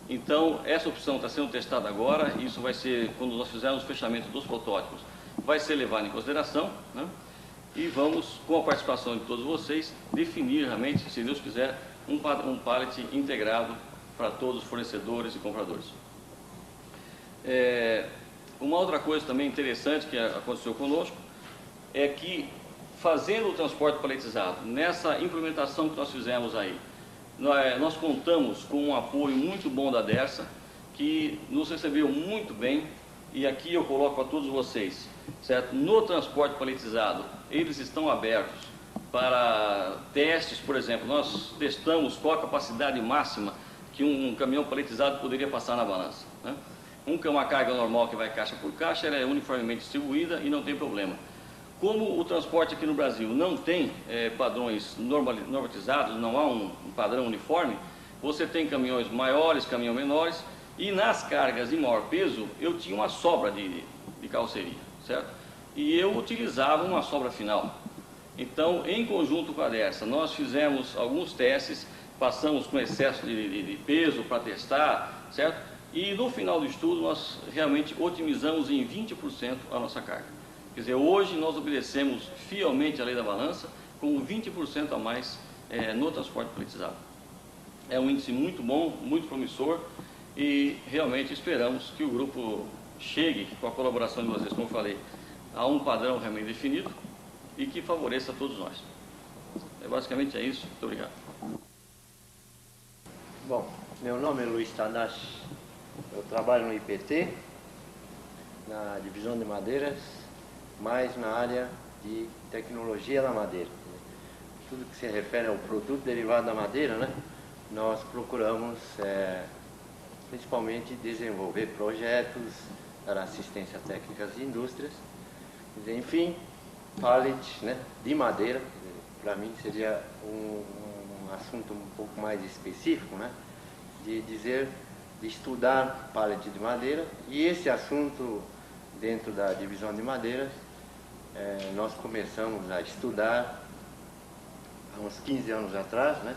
Então, essa opção está sendo testada agora, e isso vai ser, quando nós fizermos o fechamento dos protótipos, vai ser levado em consideração, né? E vamos, com a participação de todos vocês, definir realmente, se Deus quiser, um pallet integrado para todos os fornecedores e compradores. Uma outra coisa também interessante que aconteceu conosco, é que, fazendo o transporte paletizado, nessa implementação que nós fizemos aí, nós contamos com um apoio muito bom da Dersa, que nos recebeu muito bem, e aqui eu coloco a todos vocês, certo? No transporte paletizado, eles estão abertos para testes. Por exemplo, nós testamos qual a capacidade máxima que um caminhão paletizado poderia passar na balança, né? Uma carga normal que vai caixa por caixa, ela é uniformemente distribuída e não tem problema. Como o transporte aqui no Brasil não tem padrões normatizados, não há um padrão uniforme, você tem caminhões maiores, caminhões menores, e nas cargas de maior peso eu tinha uma sobra de carroceria, certo? E eu utilizava uma sobra final. Então, em conjunto com a Dersa, nós fizemos alguns testes, passamos com excesso de peso para testar, certo? E no final do estudo nós realmente otimizamos em 20% a nossa carga. Quer dizer, hoje nós obedecemos fielmente a lei da balança com 20% a mais no transporte paletizado. É um índice muito bom, muito promissor, e realmente esperamos que o grupo chegue, com a colaboração de vocês, como eu falei, a um padrão realmente definido e que favoreça a todos nós. Basicamente é isso. Muito obrigado. Bom, meu nome é Luiz Tadashi, eu trabalho no IPT, na divisão de madeiras, mais na área de tecnologia da madeira. Tudo que se refere ao produto derivado da madeira, né, nós procuramos principalmente desenvolver projetos, dar assistência técnica às indústrias, Quer dizer, enfim, pallet, né, de madeira, para mim seria um assunto um pouco mais específico, né, de estudar pallet de madeira. E esse assunto, dentro da divisão de madeiras, nós começamos a estudar há uns 15 anos atrás, né,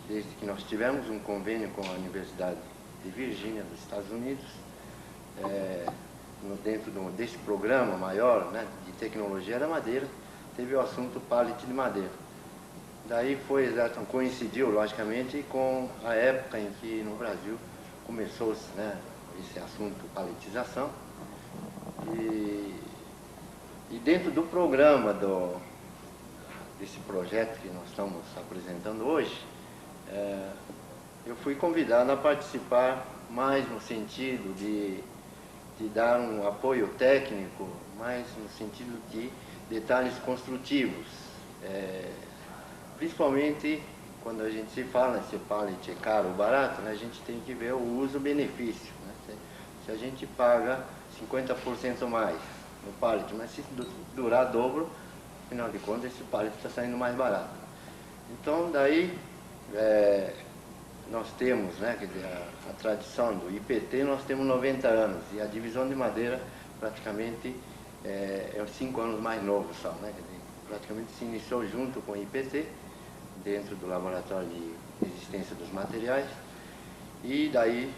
desde que nós tivemos um convênio com a Universidade de Virgínia, dos Estados Unidos, dentro desse programa maior, né, de tecnologia da madeira, teve o assunto pallet de madeira. Daí coincidiu, logicamente, com a época em que no Brasil começou-se, né, esse assunto palletização. E dentro do programa desse projeto que nós estamos apresentando hoje, eu fui convidado a participar mais no sentido de dar um apoio técnico, mais no sentido de detalhes construtivos. Principalmente quando a gente se fala se pallet é caro ou barato, né, a gente tem que ver o uso-benefício. Né? Se a gente paga 50% mais no pallet, mas se durar dobro, afinal de contas esse pallet está saindo mais barato. Então daí nós temos, né, quer dizer, a tradição do IPT, nós temos 90 anos, e a divisão de madeira praticamente é 5 anos mais novo só, né, quer dizer, praticamente se iniciou junto com o IPT, dentro do Laboratório de Resistência dos Materiais, e daí,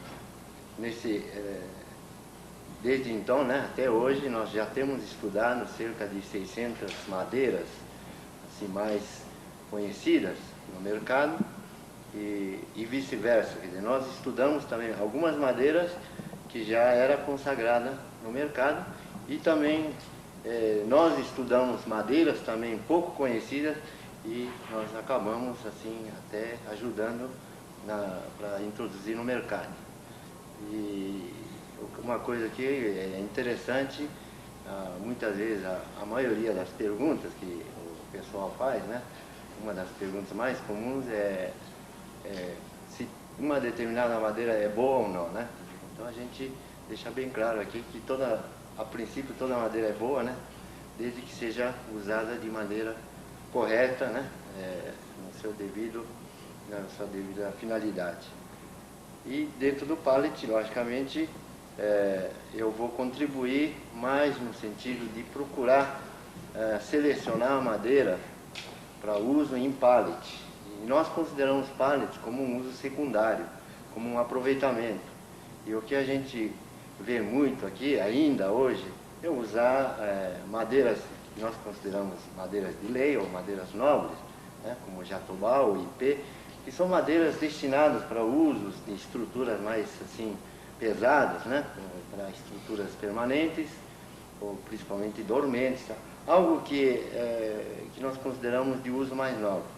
desde então, né, até hoje, nós já temos estudado cerca de 600 madeiras assim, mais conhecidas no mercado, e vice-versa. Quer dizer, nós estudamos também algumas madeiras que já era consagrada no mercado, e também nós estudamos madeiras também pouco conhecidas, e nós acabamos assim até ajudando para introduzir no mercado. E uma coisa que é interessante, muitas vezes a maioria das perguntas que o pessoal faz, né, uma das perguntas mais comuns é se uma determinada madeira é boa ou não, né? Então a gente deixa bem claro aqui que a princípio toda madeira é boa, né? Desde que seja usada de maneira correta, né? Na sua devida finalidade. E dentro do pallet, logicamente, eu vou contribuir mais no sentido de procurar selecionar a madeira para uso em pallet. E nós consideramos pallet como um uso secundário, como um aproveitamento. E o que a gente vê muito aqui, ainda hoje, é usar madeiras que nós consideramos madeiras de lei ou madeiras nobres, né, como jatobá ou ipê, que são madeiras destinadas para usos de estruturas mais assim, pesadas, né, para estruturas permanentes, ou principalmente dormentes, tá? Algo que nós consideramos de uso mais nobre.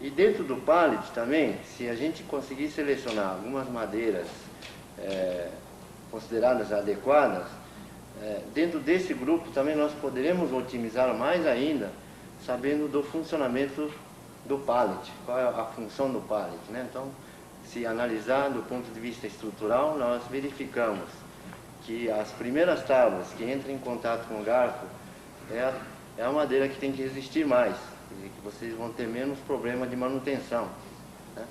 E dentro do pallet também, se a gente conseguir selecionar algumas madeiras consideradas adequadas, dentro desse grupo também nós poderemos otimizar mais ainda, sabendo do funcionamento do pallet, qual é a função do pallet, né? Então, se analisar do ponto de vista estrutural, nós verificamos que as primeiras tábuas que entram em contato com o garfo é a madeira que tem que resistir mais, quer dizer, que vocês vão ter menos problema de manutenção, né?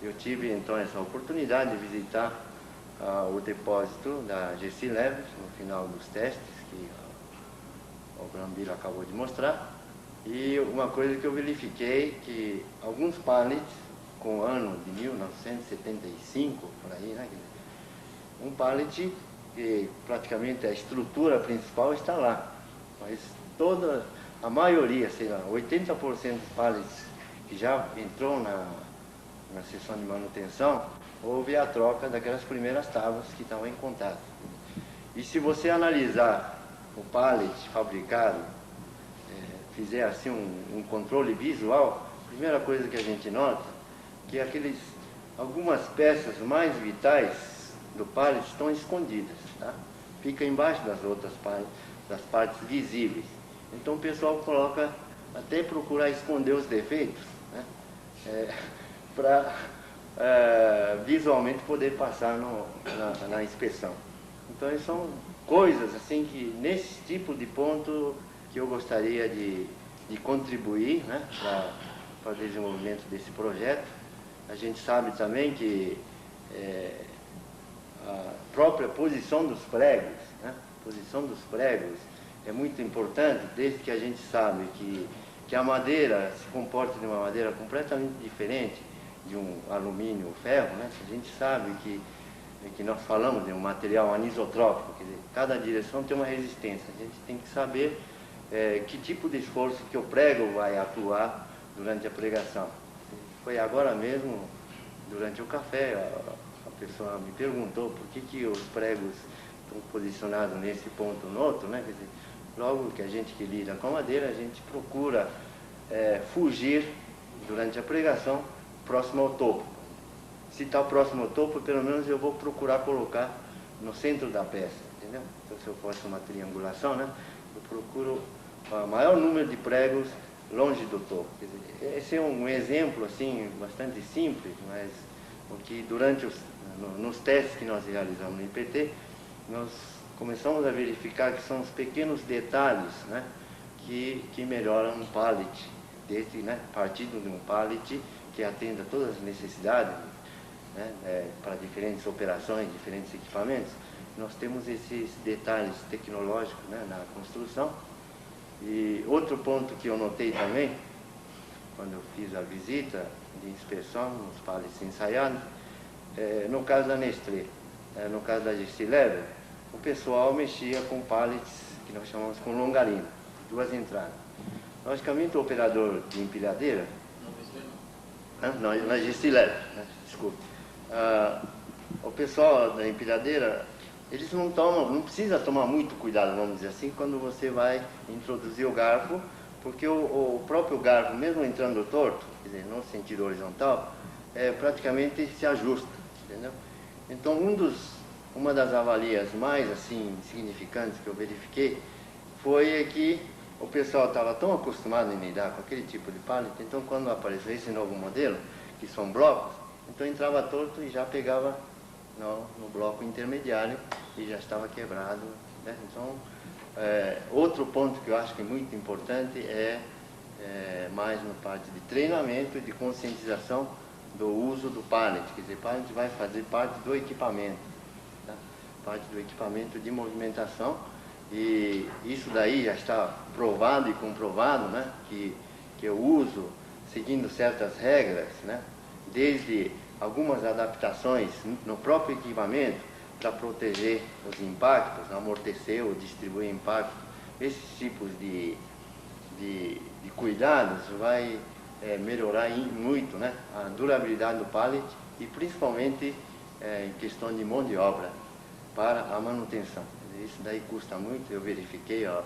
Eu tive então essa oportunidade de visitar o depósito da GC Lever no final dos testes que o Brambila acabou de mostrar, e uma coisa que eu verifiquei que alguns pallets com o ano de 1975 por aí, né, um pallet que praticamente a estrutura principal está lá, mas a maioria, sei lá, 80% dos pallets que já entrou na sessão de manutenção, houve a troca daquelas primeiras tábuas que estavam em contato. E se você analisar o pallet fabricado, fizer assim um controle visual, a primeira coisa que a gente nota que algumas peças mais vitais do pallet estão escondidas, tá? Fica embaixo das outras das partes visíveis. Então o pessoal coloca, até procurar esconder os defeitos, né? Para visualmente poder passar na inspeção. Então, são coisas assim que, nesse tipo de ponto, que eu gostaria de contribuir, né, para o desenvolvimento desse projeto. A gente sabe também que a própria posição dos pregos, né, é muito importante, desde que a gente sabe que a madeira se comporta de uma madeira completamente diferente de um alumínio ou ferro, né? A gente sabe que nós falamos de um material anisotrópico, quer dizer, cada direção tem uma resistência. A gente tem que saber que tipo de esforço que o prego vai atuar durante a pregação. Foi agora mesmo, durante o café, a pessoa me perguntou por que os pregos estão posicionados nesse ponto ou no outro, né? Quer dizer, logo que a gente que lida com a madeira, a gente procura fugir durante a pregação próximo ao topo. Se está próximo ao topo, pelo menos eu vou procurar colocar no centro da peça, entendeu? Então, se eu faço uma triangulação, né, eu procuro o maior número de pregos longe do topo. Quer dizer, esse é um exemplo assim bastante simples, mas porque durante nos testes que nós realizamos no IPT, nós começamos a verificar que são os pequenos detalhes, né, que melhoram um pallet, desde, né, partindo de um pallet que atenda todas as necessidades, né, para diferentes operações, diferentes equipamentos. Nós temos esses detalhes tecnológicos, né, na construção. E outro ponto que eu notei também, quando eu fiz a visita de inspeção nos pallets ensaiados, no caso da Nestlé, no caso da Gessi-Lever, o pessoal mexia com pallets que nós chamamos com longarina, duas entradas. Logicamente, o operador de empilhadeira, na Gessi-Lever, né, desculpe, o pessoal da empilhadeira, eles não precisa tomar muito cuidado, vamos dizer assim, quando você vai introduzir o garfo, porque o próprio garfo, mesmo entrando torto, quer dizer, no sentido horizontal, praticamente se ajusta, entendeu? Então, uma das avalias mais assim significantes que eu verifiquei foi que o pessoal estava tão acostumado em lidar com aquele tipo de pallet, então quando apareceu esse novo modelo, que são blocos, então entrava torto e já pegava no bloco intermediário e já estava quebrado, né? Então, outro ponto que eu acho que é muito importante mais na parte de treinamento e de conscientização do uso do pallet. Quer dizer, pallet vai fazer parte do equipamento, tá? Parte do equipamento de movimentação, e isso daí já está provado e comprovado, né? Que eu uso seguindo certas regras, né? Desde algumas adaptações no próprio equipamento para proteger os impactos, amortecer ou distribuir impacto. Esses tipos de cuidados vai melhorar muito, né, a durabilidade do pallet e principalmente em questão de mão de obra para a manutenção. Isso daí custa muito. Eu verifiquei a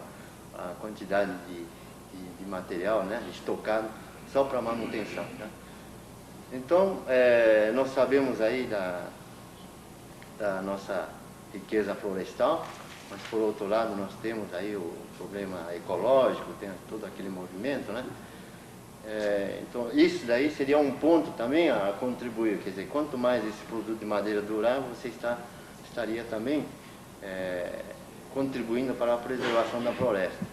quantidade de material, né, estocado só para manutenção, né? Então, nós sabemos aí da nossa riqueza florestal, mas por outro lado nós temos aí o problema ecológico, tem todo aquele movimento, né? Então, isso daí seria um ponto também a contribuir, quer dizer, quanto mais esse produto de madeira durar, você estaria também contribuindo para a preservação da floresta.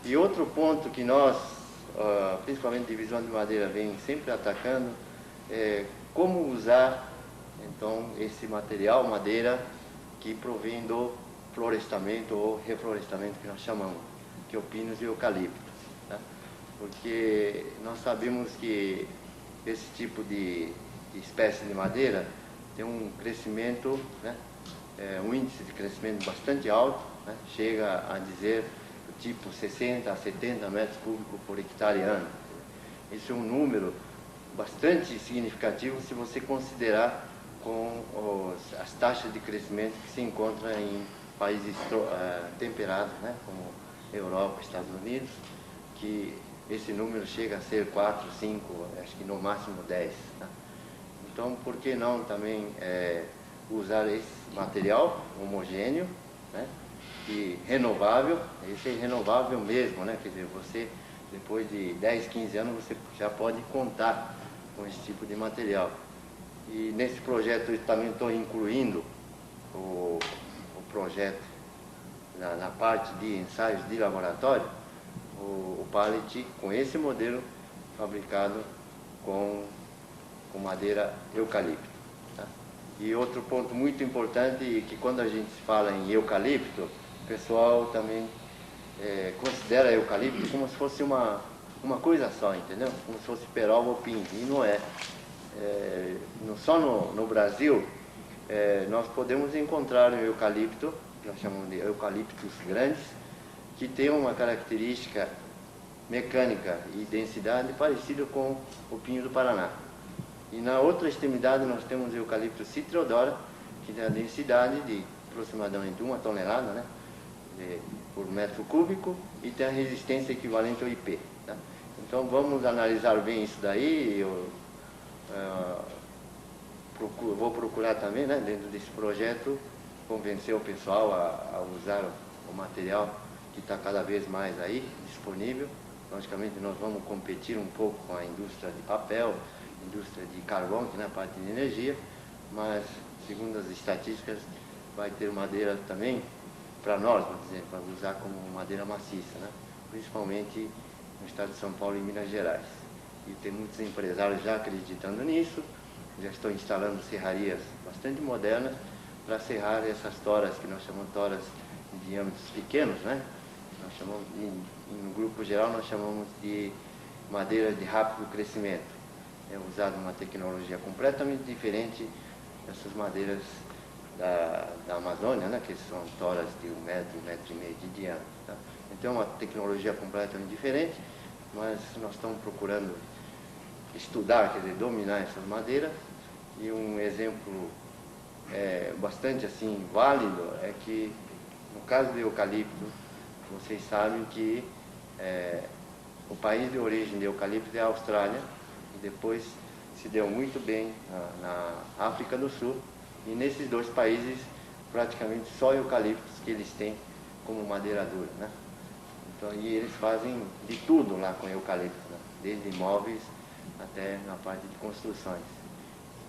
E outro ponto que nós, principalmente a Divisão de Madeira, vem sempre atacando, como usar então esse material, madeira, que provém do florestamento ou reflorestamento que nós chamamos, que é o pinus e o eucalipto, tá? Porque nós sabemos que esse tipo de espécie de madeira tem um crescimento, né, um índice de crescimento bastante alto, né, chega a dizer do tipo 60 a 70 metros cúbicos por hectare ano. Esse é um número bastante significativo se você considerar com as taxas de crescimento que se encontram em países temperados, né, como Europa, Estados Unidos, que esse número chega a ser 4, 5, acho que no máximo 10. Tá? Então, por que não também usar esse material homogêneo, né, e renovável? Esse é renovável mesmo, né? Quer dizer, você, depois de 10, 15 anos, você já pode contar com esse tipo de material. E nesse projeto eu também estou incluindo o projeto, na parte de ensaios de laboratório, o pallet com esse modelo fabricado com madeira eucalipto. Tá? E outro ponto muito importante é que quando a gente fala em eucalipto, o pessoal também considera eucalipto como se fosse uma coisa só, entendeu? Como se fosse peroba ou pinho, e não é. Só no Brasil nós podemos encontrar um eucalipto, que nós chamamos de eucaliptos grandes, que tem uma característica mecânica e densidade parecida com o pinho do Paraná. E na outra extremidade nós temos o eucalipto citriodora, que tem a densidade de aproximadamente 1 tonelada, né, por metro cúbico, e tem a resistência equivalente ao IP. Tá? Então vamos analisar bem isso daí. Vou procurar também, né, dentro desse projeto, convencer o pessoal a usar o material que está cada vez mais aí disponível. Logicamente nós vamos competir um pouco com a indústria de papel, indústria de carvão, que é na parte de energia, mas segundo as estatísticas vai ter madeira também para nós, vamos dizer, para usar como madeira maciça, né? Principalmente no estado de São Paulo e Minas Gerais. E tem muitos empresários já acreditando nisso, já estão instalando serrarias bastante modernas para serrar essas toras, que nós chamamos de toras de diâmetros pequenos, né? Nós chamamos, no grupo geral, nós chamamos de madeira de rápido crescimento. É usada uma tecnologia completamente diferente dessas madeiras da Amazônia, né? Que são toras de 1 metro, 1,5 metro de diâmetro. Tá? Então é uma tecnologia completamente diferente, mas nós estamos procurando estudar, quer dizer, dominar essas madeiras. E um exemplo bastante assim válido é que, no caso do eucalipto, vocês sabem que o país de origem do eucalipto é a Austrália, e depois se deu muito bem na África do Sul, e nesses dois países praticamente só eucaliptos que eles têm como madeira dura, né? Então, e eles fazem de tudo lá com eucalipto, né? Desde móveis até na parte de construções.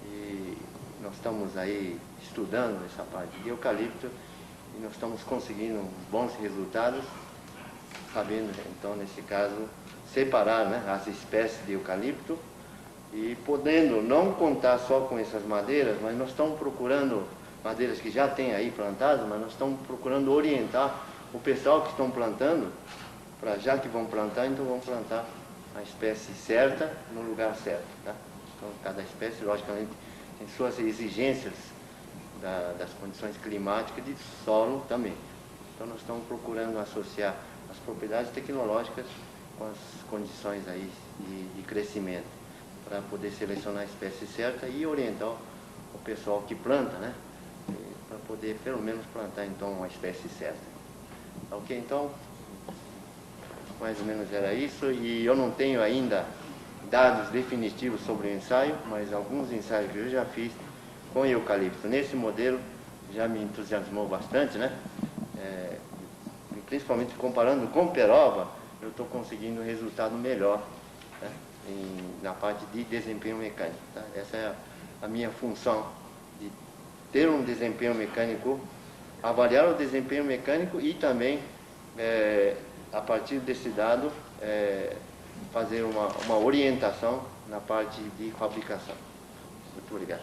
E nós estamos aí estudando essa parte de eucalipto e nós estamos conseguindo bons resultados, sabendo então nesse caso separar, né, as espécies de eucalipto e podendo não contar só com essas madeiras, mas nós estamos procurando madeiras que já tem aí plantadas, mas nós estamos procurando orientar o pessoal que estão plantando, para já que vão plantar, então vão plantar a espécie certa no lugar certo. Tá? Então cada espécie, logicamente, tem suas exigências das condições climáticas e de solo também. Então nós estamos procurando associar as propriedades tecnológicas com as condições aí de crescimento, para poder selecionar a espécie certa e orientar o pessoal que planta, né? Para poder pelo menos plantar então a espécie certa. Ok? Então, mais ou menos era isso, e eu não tenho ainda dados definitivos sobre o ensaio, mas alguns ensaios que eu já fiz com eucalipto nesse modelo já me entusiasmou bastante, né? Principalmente comparando com peroba, eu estou conseguindo um resultado melhor, né? Na parte de desempenho mecânico. Tá? Essa é a minha função, de ter um desempenho mecânico, avaliar o desempenho mecânico e também, a partir desse dado, fazer uma orientação na parte de fabricação. Muito obrigado.